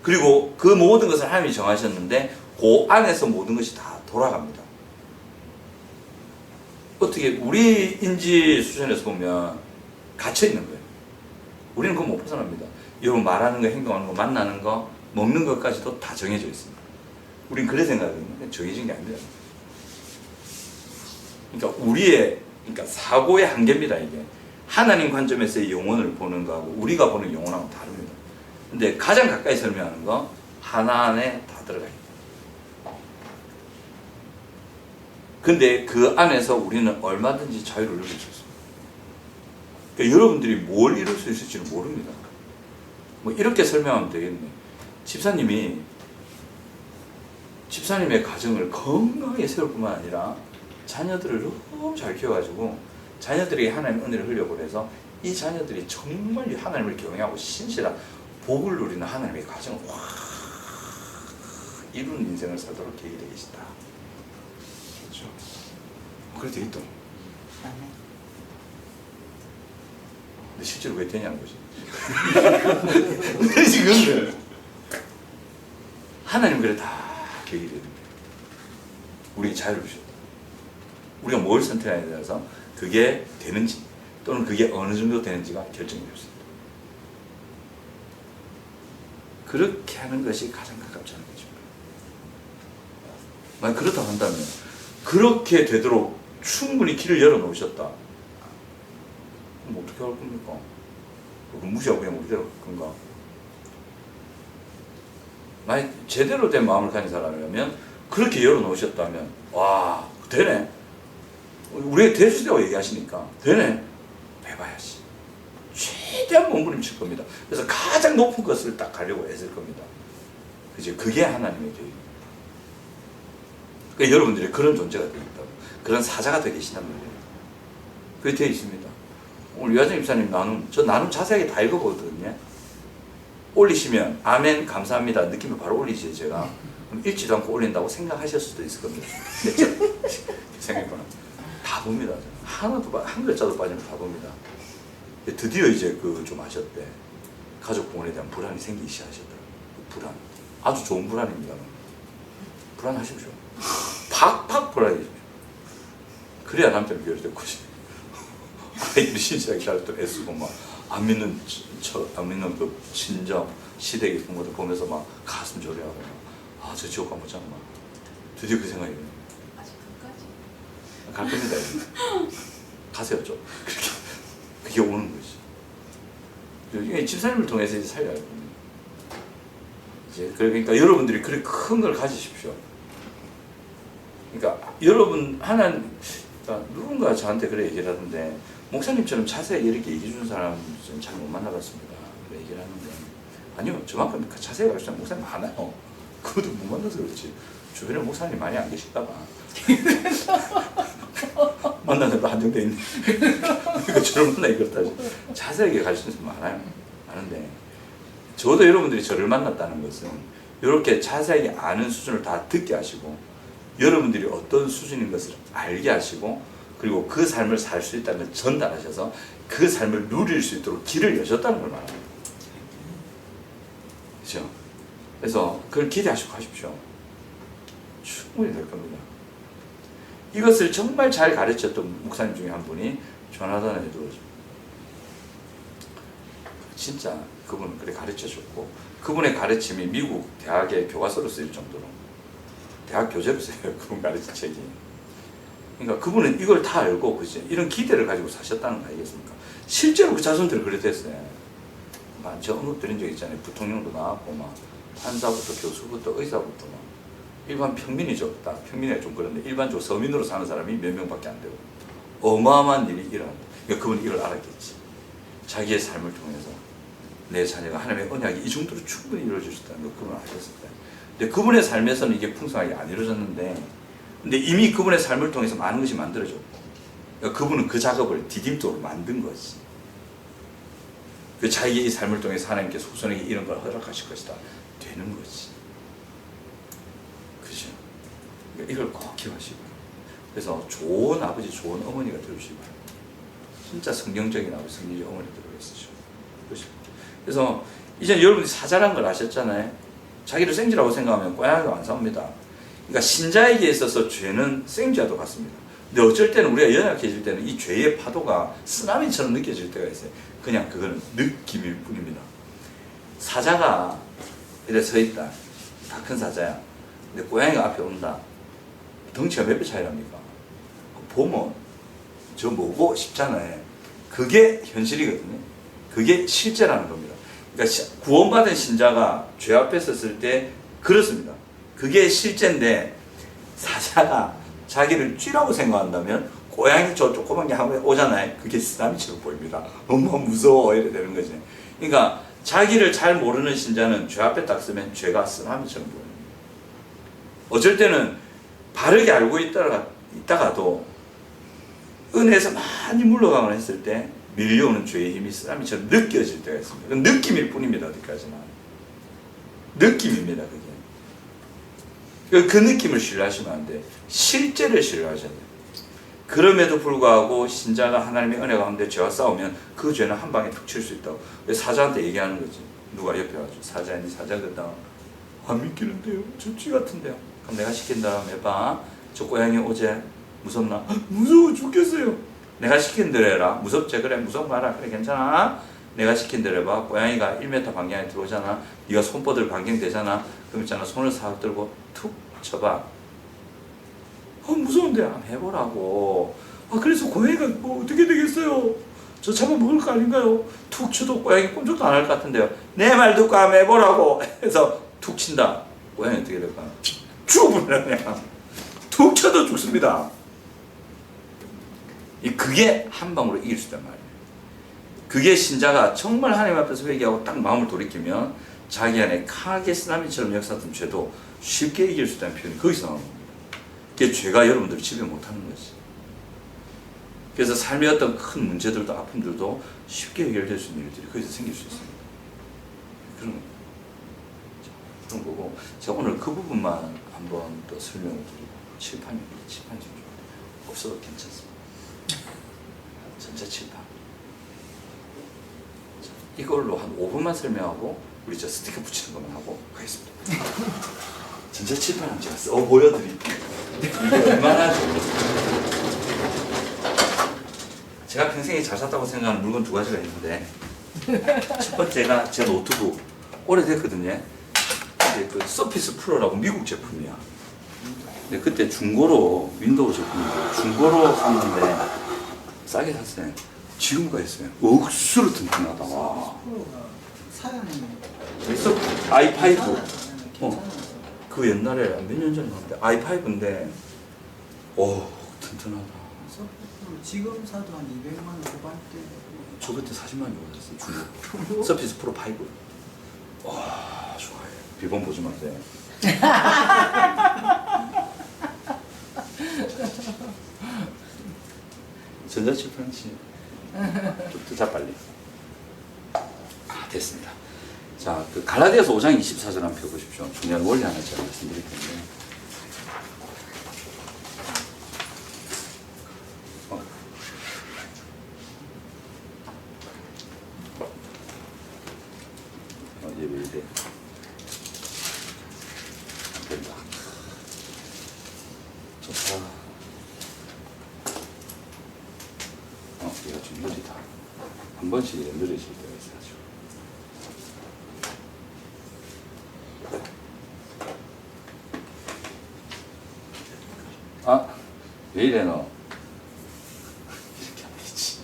그리고 그 모든 것을 하나님이 정하셨는데 그 안에서 모든 것이 다 돌아갑니다. 어떻게 우리 인지 수준에서 보면 갇혀 있는 거예요. 우리는 그거 못 벗어납니다. 여러분 말하는 거, 행동하는 거, 만나는 거, 먹는 것까지도 다 정해져 있습니다. 우린 그래 생각하거든요. 정해진 게 아닙니다. 그러니까 그러니까 사고의 한계입니다. 이게 하나님 관점에서의 영혼을 보는 거하고 우리가 보는 영혼하고 다릅니다. 근데 가장 가까이 설명하는 거 하나 안에 다 들어가 있다. 근데 그 안에서 우리는 얼마든지 자유를 누릴 수 있습니다. 그러니까 여러분들이 뭘 이룰 수 있을지는 모릅니다. 뭐 이렇게 설명하면 되겠네. 집사님의 가정을 건강하게 세울 뿐만 아니라 자녀들을 너무 잘 키워가지고 자녀들에게 하나님의 은혜를 흘려보내서 이 자녀들이 정말 하나님을 경외하고 신실한 복을 누리는 하나님의 가정을 확 이루는 인생을 살도록 계획이 계시다. 그렇죠? 그래 되겠다. 근데 실제로 왜 되냐는 거지. 근데 지금 하나님 그래 다 계획이 되는 거예요. 우리에게 자유를 주셨다. 우리가 뭘 선택하냐에 따라서 그게 되는지 또는 그게 어느 정도 되는지가 결정이 되었습니다. 그렇게 하는 것이 가장 가깝지 않은 것입니다. 만약 그렇다고 한다면 그렇게 되도록 충분히 길을 열어놓으셨다. 그럼 어떻게 할 겁니까? 그럼 무시하고 그냥 우리대로 할 건가? 만약 제대로 된 마음을 가진 사람이라면 그렇게 열어놓으셨다면 와 되네. 우리가 될 수 있다고 얘기하시니까 되네. 해봐야지. 최대한 몸부림칠 겁니다. 그래서 가장 높은 것을 딱 가려고 애쓸 겁니다. 그죠? 그게 하나님의 계획입니다. 그러니까 여러분들이 그런 존재가 되어 있다고, 그런 사자가 되어 계시단 말이에요. 그게 되어 있습니다. 오늘 유하정 집사님 나눔 자세하게 다 읽어보거든요. 올리시면 아멘 감사합니다 느낌을 바로 올리지 제가. 그럼 읽지도 않고 올린다고 생각하실 수도 있을 겁니다. 생각해보나 다 봅니다. 하나도 한 글자도 빠지면 다 봅니다. 드디어 이제 좀 하셨대. 가족 부분에 대한 불안이 생기기 시작하셨더라고요. 불안. 아주 좋은 불안입니다. 불안하십시오. 팍팍 불안해집니다. 그래야 남편이 결정될 것이. 아이들이 신실하게 잘 또 애쓰고 막 안 믿는 그 친정 시댁 이런 것들 보면서 막 가슴 졸여하고 아 저 지옥 가면 어쩌나 막 드디어 그 생각이 드네요.
아직 끝까지
갈 겁니다. 가세요 좀. 그게 오는 거지. 이게 집사님을 통해서 이제 살려야 됩니다. 이제 그러니까 여러분들이 그렇게 큰 걸 가지십시오. 그러니까 여러분 하나님 누군가 저한테 그래 얘기를 하던데 목사님처럼 자세히 이렇게 얘기해 주는 사람 좀 잘 못 만나봤습니다. 그래 얘기를 하는데 아니요 저만큼 자세히 가르치는 목사님 많아요. 그것도 못 만나서 그렇지. 주변에 목사님 많이 안 계실까 봐. 만나는 거 한정돼 있네. 그러니까 저를 만나기 그렇다지. 자세하게 가르치는 사람 많아요. 많은데 저도 여러분들이 저를 만났다는 것은 이렇게 자세하게 아는 수준을 다 듣게 하시고 여러분들이 어떤 수준인 것을 알게 하시고 그리고 그 삶을 살 수 있다는 걸 전달하셔서 그 삶을 누릴 수 있도록 길을 여셨다는 걸 말합니다. 그렇죠? 그래서 그걸 기대하시고 하십시오. 충분히 될 겁니다. 이것을 정말 잘 가르쳤던 목사님 중에 한 분이 조나단 에드워즈. 진짜 그분은 그렇게 가르쳐줬고 그분의 가르침이 미국 대학의 교과서로 쓰일 정도로 대학 교재로 쓰여요. 그분 가르친 책이. 그러니까 그분은 이걸 다 알고 그치? 이런 기대를 가지고 사셨다는 거 아니겠습니까? 실제로 그 자손들을 그랬댔어요. 저 언급 드린 적 있잖아요. 부통령도 나왔고 막 판사부터 교수부터 의사부터 막 일반 평민이죠. 딱 평민이 좀 그런데 일반적으로 서민으로 사는 사람이 몇 명밖에 안 되고 어마어마한 일이 일어난다. 그러니까 그분이 이걸 알았겠지. 자기의 삶을 통해서 내 자녀가 하나님의 언약이 이 정도로 충분히 이루어질 수 있다는 걸 그분은 아셨을 거예요. 근데 그분의 삶에서는 이게 풍성하게 안 이루어졌는데 근데 이미 그분의 삶을 통해서 많은 것이 만들어졌고 그러니까 그분은 그 작업을 디딤돌로 만든 거지. 그 자기의 이 삶을 통해서 하나님께서 후손에게 이런 걸 허락하실 것이다. 되는 거지. 그죠? 그러니까 이걸 꼭 기억하시고 그래서 좋은 아버지, 좋은 어머니가 되시기 바랍니다. 진짜 성경적인 아버지, 성경적인 어머니들을 했으시고 그죠? 그래서 이제 여러분이 사자란 걸 아셨잖아요. 자기를 생쥐라고 생각하면 고양이가 안 싸웁니다. 그러니까 신자에게 있어서 죄는 생쥐와도 같습니다. 근데 어쩔 때는 우리가 연약해질 때는 이 죄의 파도가 쓰나미처럼 느껴질 때가 있어요. 그냥 그거는 느낌일 뿐입니다. 사자가 이래 서 있다. 다 큰 사자야. 근데 고양이가 앞에 온다. 덩치가 몇 배 차이랍니까? 보면 저 뭐고 싶잖아요. 그게 현실이거든요. 그게 실제라는 겁니다. 그러니까 구원받은 신자가 죄 앞에 섰을 때 그렇습니다. 그게 실제인데 사자가 자기를 쥐라고 생각한다면 고양이 저 조그만 게 하면 오잖아요. 그게 쓰나미처럼 보입니다. 너무 무서워 이래 되는 거지. 그러니까 자기를 잘 모르는 신자는 죄 앞에 딱 서면 죄가 쓰나미처럼 보여요. 어쩔 때는 바르게 알고 있다가도 은혜에서 많이 물러가거나 했을 때 밀려오는 죄의 힘이 쓰나미처럼 느껴질 때가 있습니다. 그건 느낌일 뿐입니다. 어디까지나. 느낌입니다. 그게. 그 느낌을 신뢰하시면 안 돼. 실제를 신뢰하셔야 돼요. 그럼에도 불구하고 신자가 하나님의 은혜 가운데 죄와 싸우면 그 죄는 한 방에 툭 칠 수 있다고. 사자한테 얘기하는 거지. 누가 옆에 와서 사자니 사자거든. 안 믿기는데요. 저 쥐 같은데요. 그럼 내가 시킨 다음에 해봐. 저 고양이 어제 무섭나? 무서워 죽겠어요. 내가 시킨 대로 해라. 무섭지? 그래 무서운 거 알아. 그래 괜찮아. 내가 시킨 대로 해봐. 고양이가 1m 반경에 들어오잖아. 네가 손뻗을 반경 되잖아. 그럼 있잖아. 손을 싹 들고 툭 쳐봐. 무서운데 한번 해보라고. 그래서 고양이가 뭐 어떻게 되겠어요? 저 잡아먹을 거 아닌가요? 툭 쳐도 고양이 꼼짝도 안 할 것 같은데요. 내 말 듣고 한번 해보라고 해서 툭 친다. 고양이 어떻게 될까? 죽어버려 그냥. 툭 쳐도 죽습니다. 그게 한 방으로 이길 수 있단 말이에요. 그게 신자가 정말 하나님 앞에서 회개하고 딱 마음을 돌이키면 자기 안에 강하게 쓰나미처럼 역사했던 죄도 쉽게 이길 수 있다는 표현이 거기서 나오는 겁니다. 그게 죄가 여러분들을 지배 못하는 거지. 그래서 삶의 어떤 큰 문제들도 아픔들도 쉽게 해결될 수 있는 일들이 거기서 생길 수 있습니다. 그런 거고 제가 오늘 그 부분만 한번 또 설명을 드리고 칠판이 좀 없어도 괜찮습니다. 전체 칠판. 이걸로 한 5분만 설명하고 우리 저 스티커 붙이는 것만 하고 가겠습니다. 전체 칠판은 제가 써 보여드릴게요. 이게 얼마나 제가 평생에 잘 샀다고 생각하는 물건 두 가지가 있는데 첫 번째가 제 노트북 오래됐거든요. 근데 그 서피스 프로라고 미국 제품이야. 근데 그때 중고로 윈도우 제품인데 중고로 샀는데 싸게 샀어요. 지금가 있어요. 억수로 튼튼하다. 와. 그래서 i5 그 옛날에 몇 년 전에 샀는데 i5인데 튼튼하다.
지금 사도 한 200만 원 후반대.
저 그때 40만 원 주고 샀어요. 중고. 서피스 프로 5. 와 좋아요. 비번 보지 마세요. 전자칠판치 좀 뜨자 빨리. 됐습니다. 자, 그 갈라디아서 5장 24절 한번 펴보십시오. 중요한 원리 하나 제가 말씀드릴 텐데. 이게 왜 이래? 안 된다. 좋다. 얘가 좀 느리다. 한 번씩 느려질 때가 있어가지고. 왜 이래 너? 이렇게 하면 되지.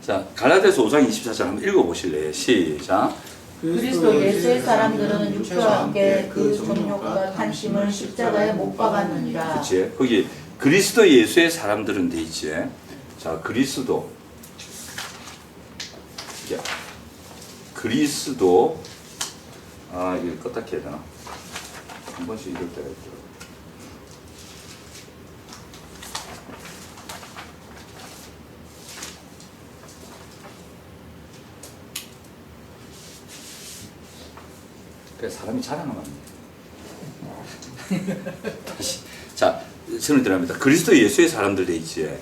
자, 갈라디아서 5장 24절 한번 읽어보실래요? 시작.
그리스도 예수의 사람들은 육체와 함께 그 정욕과 탐심을 십자가에 못 박았느니라.
그치? 거기 그리스도 예수의 사람들은 돼 있지. 자, 그리스도. 그리스도. 이거 껐다 켜야 되나? 한 번씩 이럴 때가 있더라고. 그래, 사람이 자랑하면 안 돼. 다시. 자, 설명 드립니다. 그리스도 예수의 사람들 돼 있지.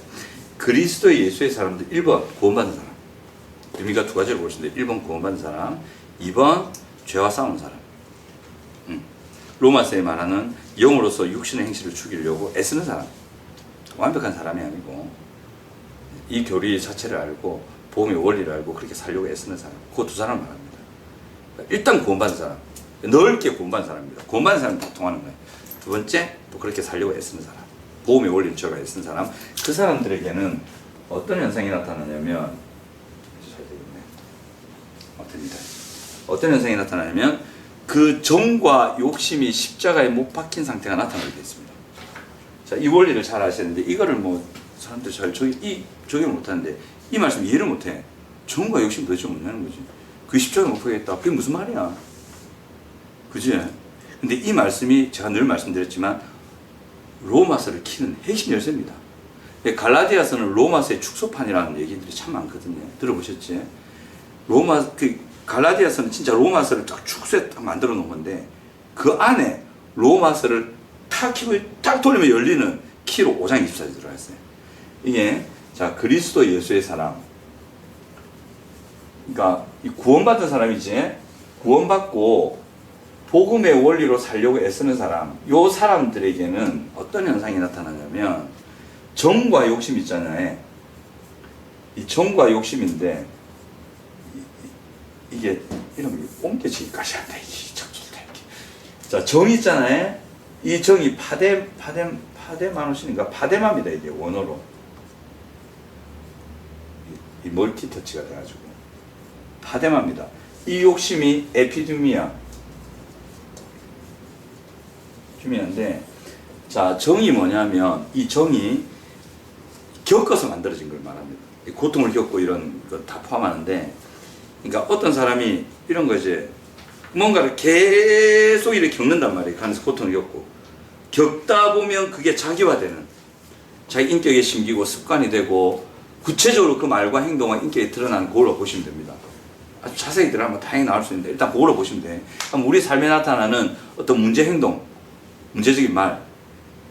그리스도 예수의 사람들 1번 구원받은 사람. 의미가 두 가지를 보시는데 1번 구원받은 사람, 2번 죄와 싸우는 사람. 로마서에 말하는 영으로서 육신의 행실을 죽이려고 애쓰는 사람. 완벽한 사람이 아니고 이 교리 자체를 알고 복음의 원리를 알고 그렇게 살려고 애쓰는 사람. 그 두 사람을 말합니다. 일단 구원받은 사람. 넓게 구원받은 사람입니다. 구원받은 사람은 다 통하는 거예요. 두 번째, 또 그렇게 살려고 애쓰는 사람. 복음의 원리를 저가 애쓰는 사람. 그 사람들에게는 어떤 현상이 나타나냐면, 됩니다. 어떤 현상이 나타나냐면, 그 정과 욕심이 십자가에 못 박힌 상태가 나타나게 되어 있습니다. 자, 이 원리를 잘 아셔야 되는데, 이거를 뭐, 사람들 잘 적용을 못 하는데, 이 말씀 이해를 못 해. 정과 욕심 도대체 뭐냐는 거지. 그 십자가 못 박겠다. 그게 무슨 말이야? 그지? 근데 이 말씀이 제가 늘 말씀드렸지만 로마서를 키는 핵심 열쇠입니다. 갈라디아서는 로마서의 축소판이라는 얘기들이 참 많거든요. 들어보셨지? 갈라디아서는 진짜 로마서를 딱 축소해 딱 만들어 놓은 건데 그 안에 로마서를 탁 키고 딱 돌리면 열리는 키로 5장 24절 들어가 있어요. 이게 자, 그리스도 예수의 사람. 그러니까 이 구원받은 사람이지. 구원받고 복음의 원리로 살려고 애쓰는 사람, 요 사람들에게는 어떤 현상이 나타나냐면 정과 욕심 있잖아요. 이 정과 욕심인데 이게 이런 게 옮겨지기까지 한다. 자, 정 있잖아요. 이 정이 파데마노시니까 파데마입니다. 이게 원어로 이 멀티터치가 돼가지고 파데마입니다. 이 욕심이 에피드미아 주미인데, 자, 정이 뭐냐면 이 정이 겪어서 만들어진 걸 말합니다. 고통을 겪고 이런 거 다 포함하는데, 그러니까 어떤 사람이 이런 거 이제 뭔가를 계속 이렇게 겪는단 말이에요. 그래서 고통을 겪다 보면 그게 자기화되는, 자기 인격에 심기고 습관이 되고 구체적으로 그 말과 행동과 인격에 드러나는 그걸로 보시면 됩니다. 아주 자세히 들어가면 다행히 나올 수 있는데 일단 그걸로 보시면 돼. 그럼 우리 삶에 나타나는 어떤 문제 행동, 문제적인 말,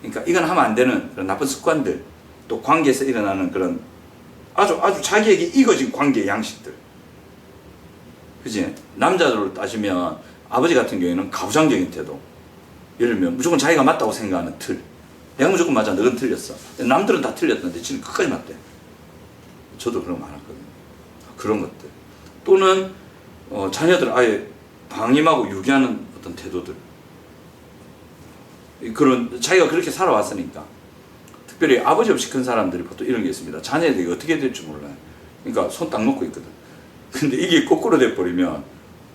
그러니까 이건 하면 안 되는 그런 나쁜 습관들, 또 관계에서 일어나는 그런 아주 자기에게 익어진 관계 양식들. 그지? 남자들로 따지면 아버지 같은 경우에는 가부장적인 태도. 예를 들면 무조건 자기가 맞다고 생각하는 틀. 내가 무조건 맞아, 너는 틀렸어. 남들은 다 틀렸는데 지는 끝까지 맞대. 저도 그런 거 많았거든요. 그런 것들. 또는 자녀들 아예 방임하고 유기하는 어떤 태도들. 그런 자기가 그렇게 살아왔으니까. 특별히 아버지 없이 큰 사람들이 보통 이런 게 있습니다. 자녀들이 어떻게 될지 몰라요. 그러니까 손 딱 놓고 있거든. 근데 이게 거꾸로 돼버리면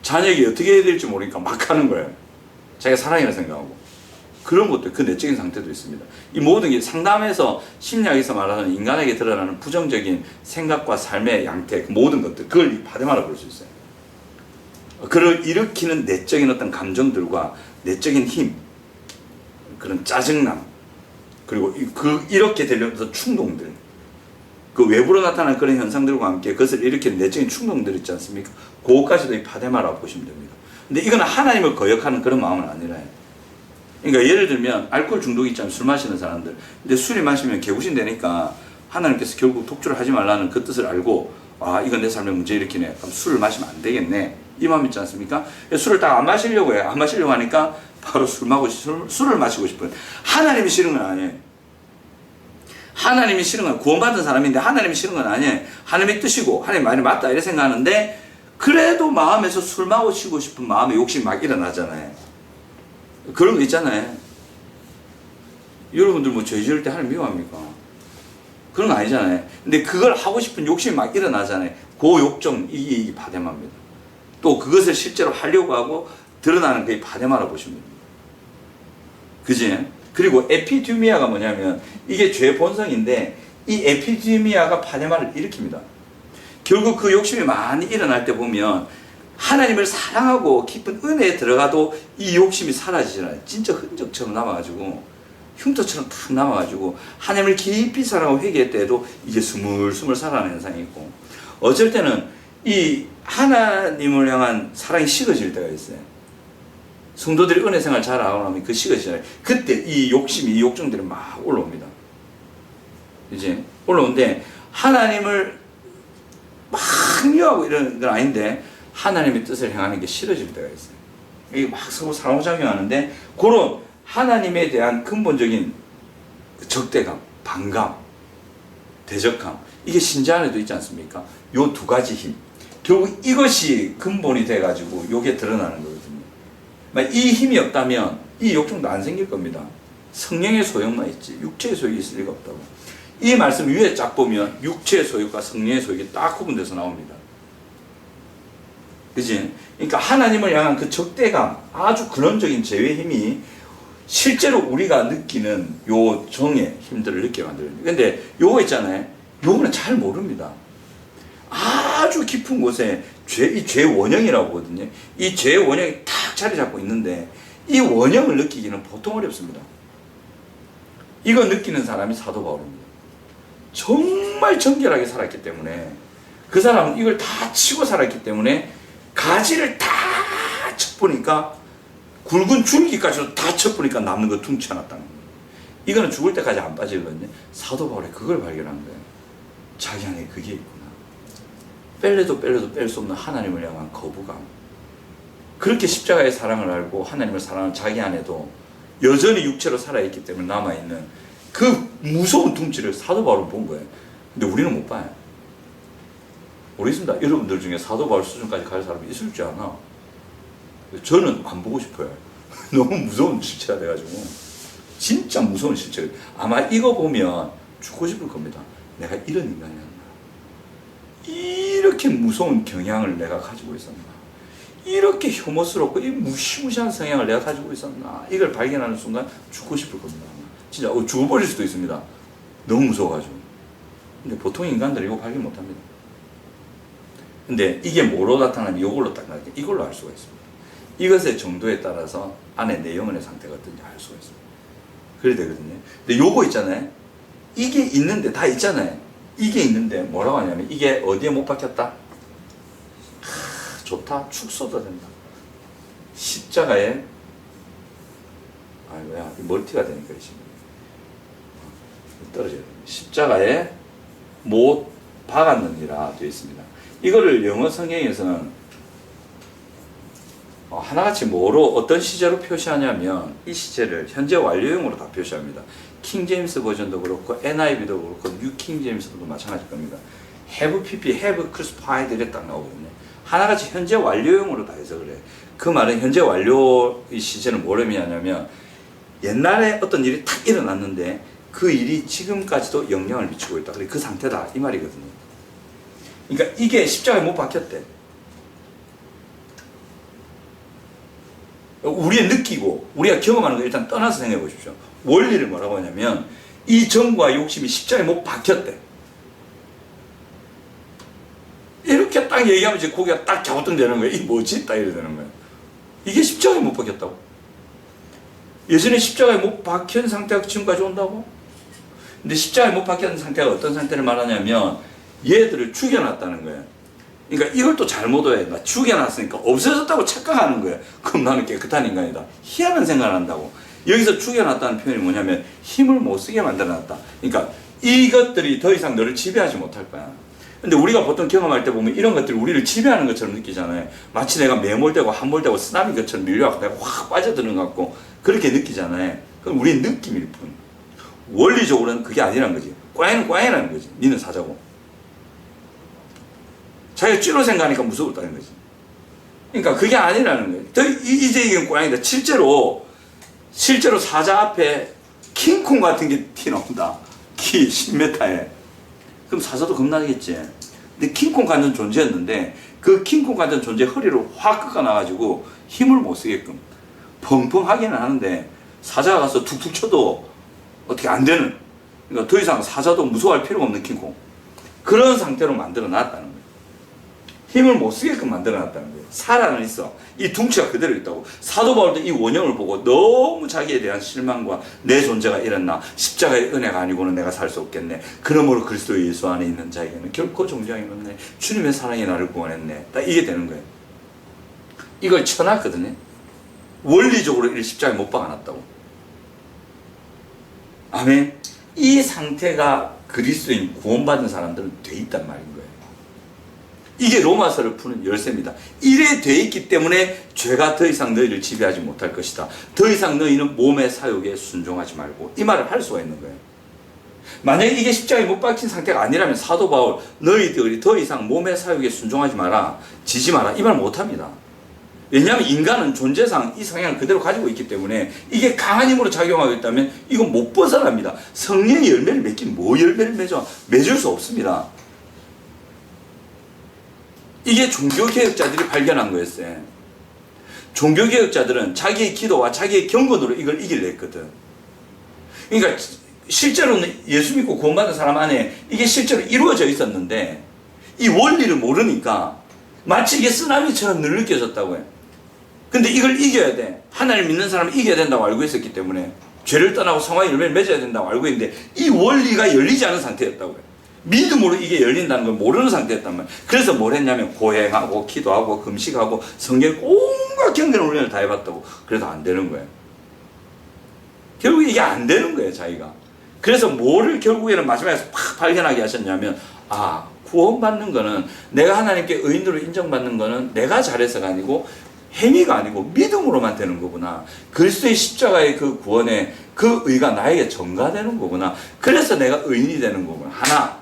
자녀에게 어떻게 해야 될지 모르니까 막 하는 거예요. 자기가 사랑이라 생각하고. 그런 것도 그 내적인 상태도 있습니다. 이 모든 게 상담에서 심리학에서 말하는 인간에게 드러나는 부정적인 생각과 삶의 양태, 모든 것들, 그걸 파데마라 볼 수 있어요. 그걸 일으키는 내적인 어떤 감정들과 내적인 힘, 그런 짜증남, 그리고 이렇게 되려는 충동들, 그 외부로 나타나는 그런 현상들과 함께 그것을 일으키는 내적인 충동들 있지 않습니까? 그것까지도 이 파데마라고 보시면 됩니다. 근데 이거는 하나님을 거역하는 그런 마음은 아니라요. 그러니까 예를 들면 알코올 중독이 있잖아요. 술 마시는 사람들. 근데 술이 마시면 개구신 되니까 하나님께서 결국 독주를 하지 말라는 그 뜻을 알고 아 이건 내 삶에 문제 일으키네. 그럼 술을 마시면 안 되겠네. 이 마음 있지 않습니까? 술을 딱 안 마시려고 해요. 안 마시려고 하니까 바로 술을 마시고 싶어요. 하나님이 싫은 건 아니에요. 하나님이 싫은 건 구원받은 사람인데 하나님이 싫은 건 아니에요. 하나님의 뜻이고 하나님 말이 맞다 이렇게 생각하는데 그래도 마음에서 술 마시고 싶은 마음의 욕심이 막 일어나잖아요. 그런 거 있잖아요. 여러분들 뭐 죄 지을 때 하나님 미워합니까? 그런 거 아니잖아요. 근데 그걸 하고 싶은 욕심이 막 일어나잖아요. 그 욕정, 이게 바데마입니다. 또 그것을 실제로 하려고 하고 드러나는 게 바데마라고 보시면 됩니다. 그지? 그리고 에피듀미아가 뭐냐면 이게 죄 본성인데 이 에피듀미아가 바데마를 일으킵니다. 결국 그 욕심이 많이 일어날 때 보면 하나님을 사랑하고 깊은 은혜에 들어가도 이 욕심이 사라지잖아요. 진짜 흔적처럼 남아가지고 흉터처럼 탁 남아가지고 하나님을 깊이 사랑하고 회개할 때에도 이게 스물스물 살아나는 현상이 있고 어쩔 때는 이 하나님을 향한 사랑이 식어질 때가 있어요. 성도들이 은혜 생활 잘하고 나면 그 식어지잖아요. 그때 이 욕심이 이 욕정들이 막 올라옵니다. 이제 올라오는데 하나님을 막 미워하고 이런 건 아닌데 하나님의 뜻을 향하는 게 싫어질 때가 있어요. 이게 막 서로 상호작용하는데 그런 하나님에 대한 근본적인 적대감, 반감, 대적함 이게 신자 안에도 있지 않습니까? 요 두 가지 힘 결국 이것이 근본이 돼가지고 요게 드러나는 거거든요. 이 힘이 없다면 이 욕정도 안 생길 겁니다. 성령의 소욕만 있지 육체의 소욕이 있을 리가 없다고. 이 말씀 위에 쫙 보면 육체의 소욕과 성령의 소욕이 딱 구분돼서 나옵니다. 그치? 그러니까 하나님을 향한 그 적대감, 아주 근원적인 죄의 힘이 실제로 우리가 느끼는 요 정의 힘들을 느끼게 만들어요. 근데 요거 있잖아요. 요거는 잘 모릅니다. 아주 깊은 곳에 이 죄 원형이라고 하거든요. 이 죄 원형이 탁 자리 잡고 있는데 이 원형을 느끼기는 보통 어렵습니다. 이거 느끼는 사람이 사도 바울입니다. 정말 정결하게 살았기 때문에 그 사람은 이걸 다 치고 살았기 때문에 가지를 다 쳐보니까 굵은 줄기까지도 다 쳐보니까 남는 거 둥치 않았다는 거예요. 이거는 죽을 때까지 안 빠지거든요. 사도 바울이 그걸 발견한 거예요. 자기 안에 그게 있구나. 뺄래도 뺄 수 없는 하나님을 향한 거부감. 그렇게 십자가의 사랑을 알고 하나님을 사랑하는 자기 안에도 여전히 육체로 살아있기 때문에 남아있는 그 무서운 둥치를 사도 바울은 본 거예요. 근데 우리는 못 봐요. 모르겠습니다. 여러분들 중에 사도 바울 수준까지 갈 사람이 있을지 않아. 저는 안 보고 싶어요. 너무 무서운 실체가 돼가지고 진짜 무서운 실체. 아마 이거 보면 죽고 싶을 겁니다. 내가 이런 인간이었나? 이렇게 무서운 경향을 내가 가지고 있었나? 이렇게 혐오스럽고 이 무시무시한 성향을 내가 가지고 있었나? 이걸 발견하는 순간 죽고 싶을 겁니다. 진짜 죽어버릴 수도 있습니다. 너무 무서워가지고. 근데 보통 인간들은 이거 발견 못합니다. 근데 이게 뭐로 나타나면 이걸로 딱 나타나요. 이걸로 알 수가 있습니다. 이것의 정도에 따라서 안에 내 영혼의 상태가 어떤지 알 수가 있습니다. 그래야 되거든요. 근데 요거 있잖아요. 이게 있는데 다 있잖아요. 이게 있는데 뭐라고 하냐면 이게 어디에 못 박혔다? 좋다. 축 쏟아야 된다. 십자가에 아이고야 멀티가 되니까 지금 떨어져요. 십자가에 못 박았느니라 되어 있습니다. 이거를 영어 성경에서는 하나같이 뭐로 어떤 시제로 표시하냐면 이 시제를 현재 완료형으로 다 표시합니다. 킹제임스 버전도 그렇고 NIV도 그렇고 뉴킹제임스도 마찬가지일 겁니다. have pp, have crucified 이렇게 딱 나오거든요. 하나같이 현재 완료형으로 다 해석을 해요. 그 말은 현재 완료의 시제는 뭘 의미하냐면 옛날에 어떤 일이 탁 일어났는데 그 일이 지금까지도 영향을 미치고 있다. 그 상태다 이 말이거든요. 그러니까 이게 십자가에 못 박혔대. 우리의 느끼고 우리가 경험하는 거 일단 떠나서 생각해 보십시오. 원리를 뭐라고 하냐면 이 정과 욕심이 십자가에 못 박혔대. 이렇게 딱 얘기하면 이제 고개가 딱 갸우뚱되는 거예요. 이게 뭐지? 딱 이래 되는 거예요. 이게 십자가에 못 박혔다고? 예전에 십자가에 못 박힌 상태가 지금까지 온다고? 근데 십자가에 못 박혔는 상태가 어떤 상태를 말하냐면 얘들을 죽여놨다는 거예요. 그러니까 이걸 또 잘못 오해. 나 죽여놨으니까 없어졌다고 착각하는 거예요. 그럼 나는 깨끗한 인간이다. 희한한 생각을 한다고. 여기서 죽여놨다는 표현이 뭐냐면 힘을 못 쓰게 만들어놨다. 그러니까 이것들이 더 이상 너를 지배하지 못할 거야. 근데 우리가 보통 경험할 때 보면 이런 것들이 우리를 지배하는 것처럼 느끼잖아요. 마치 내가 매몰되고 함몰되고 쓰나미 것처럼 밀려갖고 내가 확 빠져드는 것 같고 그렇게 느끼잖아요. 그럼 우리는 느낌일 뿐. 원리적으로는 그게 아니란 거지. 꽝이는 꽝이라는 거지. 니는 사자고. 자기가 쥐로 생각하니까 무서웠다는 거지. 그러니까 그게 아니라는 거예요. 이제 이게 꽝이다. 실제로 사자 앞에 킹콩 같은 게 튀어나온다. 키 10m에. 그럼 사자도 겁나겠지. 근데 킹콩 같은 존재였는데 그 킹콩 같은 존재 허리를 확 꺾어놔가지고 힘을 못 쓰게끔 펑펑 하기는 하는데 사자가 가서 툭툭 쳐도 어떻게 안 되는, 그러니까 더 이상 사자도 무서워할 필요가 없는 킹콩, 그런 상태로 만들어 놨다는 거예요. 힘을 못 쓰게끔 만들어 놨다는 거예요. 살아는 있어. 이 둥치가 그대로 있다고. 사도 바울도 이 원형을 보고 너무 자기에 대한 실망과 내 존재가 이랬나, 십자가의 은혜가 아니고는 내가 살 수 없겠네, 그러므로 그리스도 예수 안에 있는 자에게는 결코 정죄함이 없네, 주님의 사랑이 나를 구원했네, 딱 이게 되는 거예요. 이걸 쳐놨거든요. 원리적으로 이 십자가에 못 박아놨다고. 아멘. 이 상태가 그리스도인 구원받은 사람들은 돼 있단 말인 거예요. 이게 로마서를 푸는 열쇠입니다. 이래 돼 있기 때문에 죄가 더 이상 너희를 지배하지 못할 것이다. 더 이상 너희는 몸의 사욕에 순종하지 말고, 이 말을 할 수가 있는 거예요. 만약에 이게 십자가에 못 박힌 상태가 아니라면 사도 바울 너희들이 더 이상 몸의 사욕에 순종하지 마라, 지지 마라, 이 말 못합니다. 왜냐하면 인간은 존재상 이 성향을 그대로 가지고 있기 때문에 이게 강한 힘으로 작용하고 있다면 이건 못 벗어납니다. 성령의 열매를 맺긴 뭐 열매를 맺어? 맺을 수 없습니다. 이게 종교개혁자들이 발견한 거였어요. 종교개혁자들은 자기의 기도와 자기의 경건으로 이걸 이기려 했거든. 그러니까 실제로는 예수 믿고 구원받은 사람 안에 이게 실제로 이루어져 있었는데 이 원리를 모르니까 마치 이게 쓰나미처럼 늘 느껴졌다고 해요. 근데 이걸 이겨야 돼. 하나님을 믿는 사람은 이겨야 된다고 알고 있었기 때문에 죄를 떠나고 성화의 열매를 맺어야 된다고 알고 있는데 이 원리가 열리지 않은 상태였다고요. 믿음으로 이게 열린다는 걸 모르는 상태였단 말이에요. 그래서 뭘 했냐면 고행하고 기도하고 금식하고 성경 온갖 경건 훈련을 다 해봤다고. 그래도 안 되는 거예요. 결국 이게 안 되는 거예요, 자기가. 그래서 뭐를 결국에는 마지막에 팍 발견하게 하셨냐면, 아, 구원받는 거는, 내가 하나님께 의인으로 인정받는 거는 내가 잘해서가 아니고 행위가 아니고 믿음으로만 되는 거구나. 그리스도의 십자가의 그 구원에 그 의가 나에게 전가되는 거구나. 그래서 내가 의인이 되는 거구나. 하나.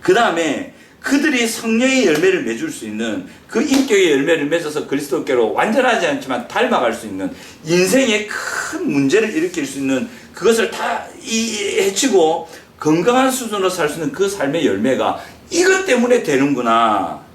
그 다음에 그들이 성령의 열매를 맺을 수 있는, 그 인격의 열매를 맺어서 그리스도께로 완전하지 않지만 닮아갈 수 있는, 인생에 큰 문제를 일으킬 수 있는 그것을 다 해치고 건강한 수준으로 살 수 있는 그 삶의 열매가 이것 때문에 되는구나.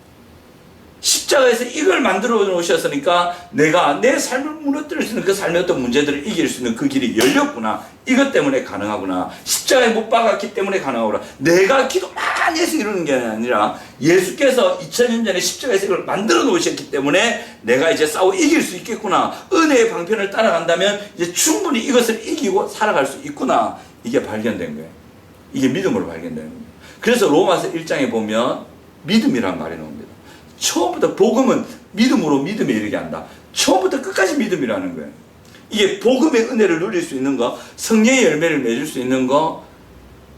십자가에서 이걸 만들어 놓으셨으니까 내가 내 삶을 무너뜨릴 수 있는 그 삶의 어떤 문제들을 이길 수 있는 그 길이 열렸구나. 이것 때문에 가능하구나. 십자가에 못 박았기 때문에 가능하구나. 내가 기도 많이 해서 이루는 게 아니라 예수께서 2000년 전에 십자가에서 이걸 만들어 놓으셨기 때문에 내가 이제 싸워 이길 수 있겠구나. 은혜의 방편을 따라간다면 이제 충분히 이것을 이기고 살아갈 수 있구나. 이게 발견된 거예요. 이게 믿음으로 발견되는 거예요. 그래서 로마서 1장에 보면 믿음이라는 말이 나옵니다. 처음부터 복음은 믿음으로 믿음에 이르게 한다. 처음부터 끝까지 믿음이라는 거예요. 이게 복음의 은혜를 누릴 수 있는 거, 성령의 열매를 맺을 수 있는 거,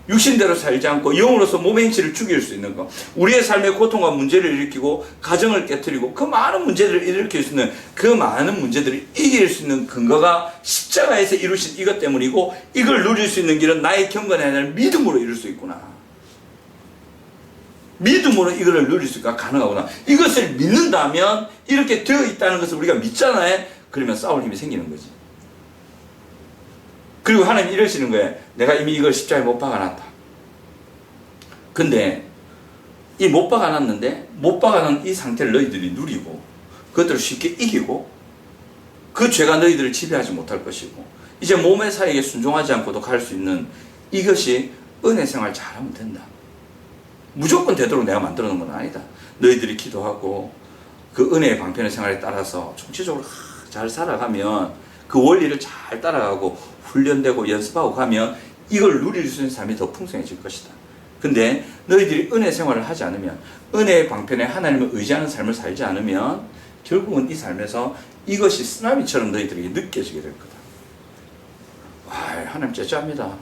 육신대로 살지 않고 영으로서 몸의 행치를 죽일 수 있는 거, 우리의 삶의 고통과 문제를 일으키고 가정을 깨뜨리고 그 많은 문제들을 일으킬 수 있는, 그 많은 문제들을 이길 수 있는 근거가 십자가에서 이루신 이것 때문이고, 이걸 누릴 수 있는 길은 나의 경건이 아니라 믿음으로 이룰 수 있구나. 믿음으로 이거를 누릴 수가 가능하구나. 이것을 믿는다면, 이렇게 되어 있다는 것을 우리가 믿잖아요. 그러면 싸울 힘이 생기는 거지. 그리고 하나님 이러시는 거예요. 내가 이미 이걸 십자가에 못 박아놨다. 근데 이 못 박아놨는데, 못 박아놓은 이 상태를 너희들이 누리고 그것들을 쉽게 이기고 그 죄가 너희들을 지배하지 못할 것이고 이제 몸의 사역에 순종하지 않고도 갈 수 있는, 이것이 은혜 생활 잘하면 된다. 무조건 되도록 내가 만들어 놓은 건 아니다. 너희들이 기도하고 그 은혜의 방편의 생활에 따라서 총체적으로 잘 살아가면, 그 원리를 잘 따라가고 훈련되고 연습하고 가면 이걸 누릴 수 있는 삶이 더 풍성해질 것이다. 근데 너희들이 은혜 생활을 하지 않으면, 은혜의 방편에 하나님을 의지하는 삶을 살지 않으면 결국은 이 삶에서 이것이 쓰나미처럼 너희들에게 느껴지게 될 거다. 와, 하나님 째째합니다.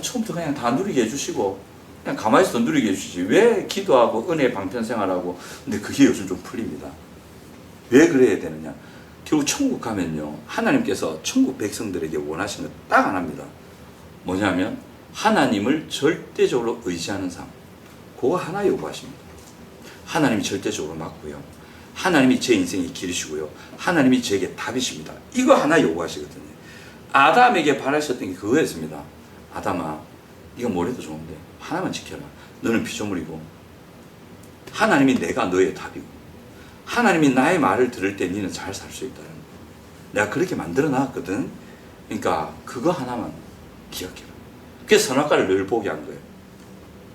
처음부터 그냥 다 누리게 해주시고 그냥 가만히 있어도 누리게 해주시지. 왜 기도하고 은혜의 방편 생활하고. 근데 그게 요즘 좀 풀립니다. 왜 그래야 되느냐. 결국 천국 가면요, 하나님께서 천국 백성들에게 원하시는 거 딱 하나입니다. 뭐냐면 하나님을 절대적으로 의지하는 삶. 그거 하나 요구하십니다. 하나님이 절대적으로 맞고요, 하나님이 제 인생의 길이시고요, 하나님이 저에게 답이십니다. 이거 하나 요구하시거든요. 아담에게 바라셨던 게 그거였습니다. 아담아, 이거 뭐래도 좋은데 하나만 지켜라. 너는 피조물이고 하나님이 내가 너의 답이고 하나님이 나의 말을 들을 때 너는 잘 살 수 있다는 거. 내가 그렇게 만들어 놨거든. 그러니까 그거 하나만 기억해라. 그래서 선악과를 늘 보게 한 거예요.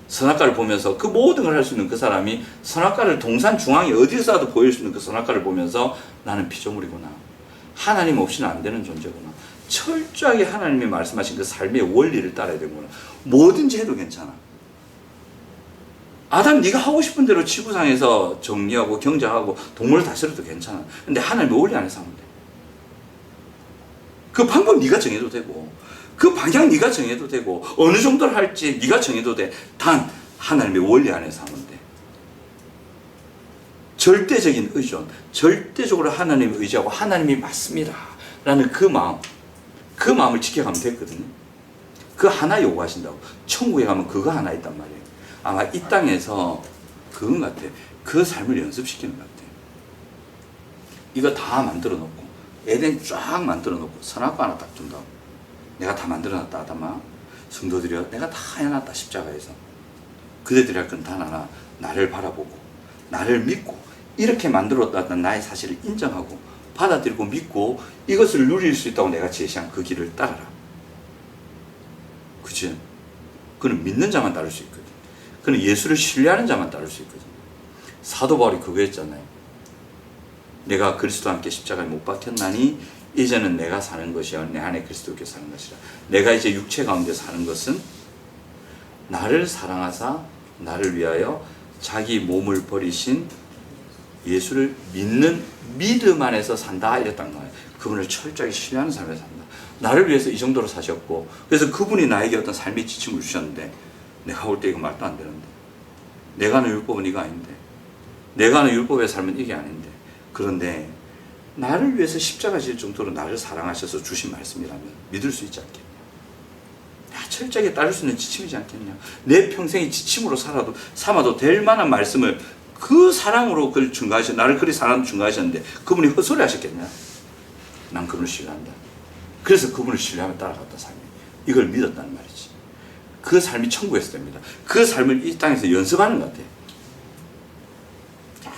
선악과를 보면서 그 모든 걸 할 수 있는 그 사람이 선악과를 동산 중앙에 어디서라도 보일 수 있는 그 선악과를 보면서 나는 피조물이구나, 하나님 없이는 안 되는 존재구나, 철저하게 하나님이 말씀하신 그 삶의 원리를 따라야 되는구나. 뭐든지 해도 괜찮아. 아담, 네가 하고 싶은 대로 지구상에서 정리하고 경제하고 동물을 다스려도 괜찮아. 근데 하나님의 원리 안에서 하면 돼. 그 방법 네가 정해도 되고 그 방향 네가 정해도 되고 어느 정도를 할지 네가 정해도 돼. 단 하나님의 원리 안에서 하면 돼. 절대적인 의존, 절대적으로 하나님을 의지하고 하나님이 맞습니다 라는 그 마음을 지켜가면 됐거든요. 그 하나 요구하신다고. 천국에 가면 그거 하나 있단 말이에요. 아마 이 땅에서 그건 같아. 그 삶을 연습시키는 것 같아. 이거 다 만들어 놓고 에덴 쫙 만들어 놓고 선악과 하나 딱 준다고. 내가 다 만들어 놨다 아담아, 성도들이여 내가 다 해놨다 십자가에서. 그대들이 할 건 단 하나, 나를 바라보고 나를 믿고 이렇게 만들었다는 나의 사실을 인정하고 받아들이고 믿고 이것을 누릴 수 있다고 내가 제시한 그 길을 따라라. 그치? 그는 믿는 자만 따를 수 있거든. 그는 예수를 신뢰하는 자만 따를 수 있거든. 사도 바울이 그거 했잖아요. 내가 그리스도와 함께 십자가에 못 박혔나니 이제는 내가 사는 것이요 내 안에 그리스도께서 사는 것이라. 내가 이제 육체 가운데 사는 것은 나를 사랑하사 나를 위하여 자기 몸을 버리신 예수를 믿는 믿음 안에서 산다 이랬단 말이에요. 그분을 철저하게 신뢰하는 삶에서 산다. 나를 위해서 이 정도로 사셨고, 그래서 그분이 나에게 어떤 삶의 지침을 주셨는데 내가 볼 때 이거 말도 안 되는데, 내가 하는 율법은 이거 아닌데, 내가 하는 율법의 삶은 이게 아닌데, 그런데 나를 위해서 십자가 질 정도로 나를 사랑하셔서 주신 말씀이라면 믿을 수 있지 않겠냐. 철저하게 따를 수 있는 지침이지 않겠냐. 내 평생이 지침으로 삼아도 될 만한 말씀을 그 사랑으로 그걸 나를 그리 사랑으로 증거하셨는데 그분이 헛소리 하셨겠냐. 난 그분을 신뢰한다. 그래서 그분을 신뢰하며 따라갔다 삶이. 이걸 믿었다는 말이지. 그 삶이 천국에서 됩니다. 그 삶을 이 땅에서 연습하는 것 같아요.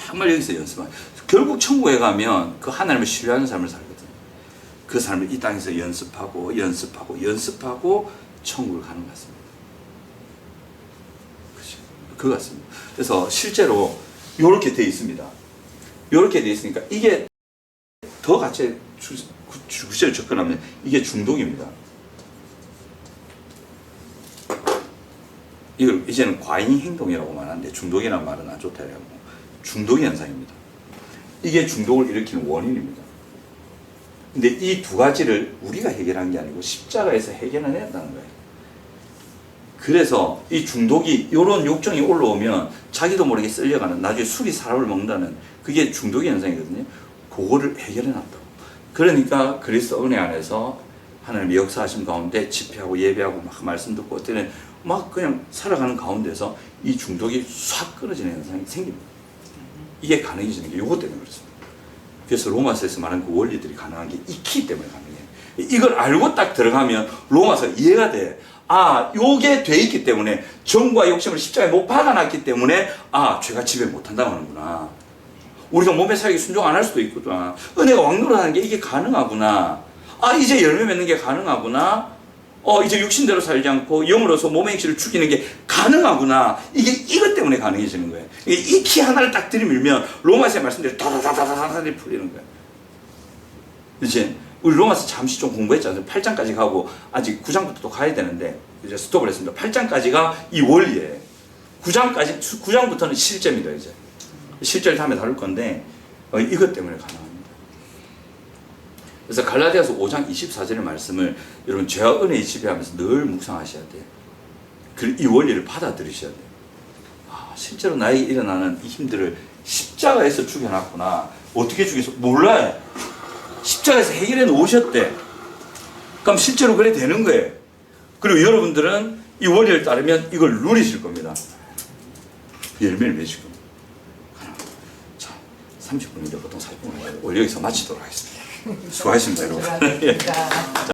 정말 여기서 연습하는. 결국 천국에 가면 그 하나님을 신뢰하는 삶을 살거든. 그 삶을 이 땅에서 연습하고 천국을 가는 것 같습니다. 그렇죠? 그거 같습니다. 그래서 실제로 이렇게 되어 있습니다. 이렇게 되어 있으니까 이게 더 같이 구체적으로 접근하면 이게 중독입니다. 이걸 이제는 과잉 행동이라고 말하는데 중독이라는 말은 안 좋다고. 중독의 현상입니다. 이게 중독을 일으키는 원인입니다. 근데 이 두 가지를 우리가 해결한 게 아니고 십자가에서 해결을 했다는 거예요. 그래서 이 중독이, 이런 욕정이 올라오면 자기도 모르게 쓸려가는, 나중에 술이 사람을 먹는다는 그게 중독의 현상이거든요. 그거를 해결해 놨다고. 그러니까 그리스도 은혜 안에서 하나님의 역사하심 가운데 집회하고 예배하고 막 말씀 듣고 어때는 막 그냥 살아가는 가운데서 이 중독이 싹 끊어지는 현상이 생깁니다. 이게 가능해지는 게 이것 때문에 그렇습니다. 그래서 로마서에서 말하는 그 원리들이 가능한 게 있기 때문에 가능해요. 이걸 알고 딱 들어가면 로마서 이해가 돼. 아, 요게 돼 있기 때문에, 정과 욕심을 십자가에 못 박아놨기 때문에, 아, 죄가 지배 못한다고 하는구나. 우리가 몸의 사역에 순종 안 할 수도 있구나. 은혜가 왕노릇하는 게 이게 가능하구나. 아, 이제 열매 맺는 게 가능하구나. 이제 육신대로 살지 않고 영으로서 몸의 행실을 죽이는 게 가능하구나. 이게 이것 때문에 가능해지는 거예요. 이 키 하나를 딱 들이밀면 로마서의 말씀대로 다다다다다다 풀리는 거예요. 이제 우리 로마서 잠시 좀 공부했잖아요. 8장까지 가고 아직 9장부터 또 가야 되는데 이제 스톱을 했습니다. 8장까지가 이 원리예요. 9장부터는 실제입니다. 이제 실제를 다음에 다룰 건데 이것 때문에 가능합니다. 그래서 갈라디아서 5장 24절의 말씀을 여러분 죄와 은혜의 지배하면서 늘 묵상하셔야 돼요. 그리고 이 원리를 받아들이셔야 돼요. 실제로 나에게 일어나는 이 힘들을 십자가에서 죽여놨구나. 어떻게 죽였어? 몰라요. 십자가에서 해결해 놓으셨대. 그럼 실제로 그래 되는 거예요. 그리고 여러분들은 이 원리를 따르면 이걸 누리실 겁니다. 열매를 맺을 겁니다. 자, 30분인데 보통 40분인데 오늘 여기서 마치도록 하겠습니다. 수고하셨습니다, 여러분. 자.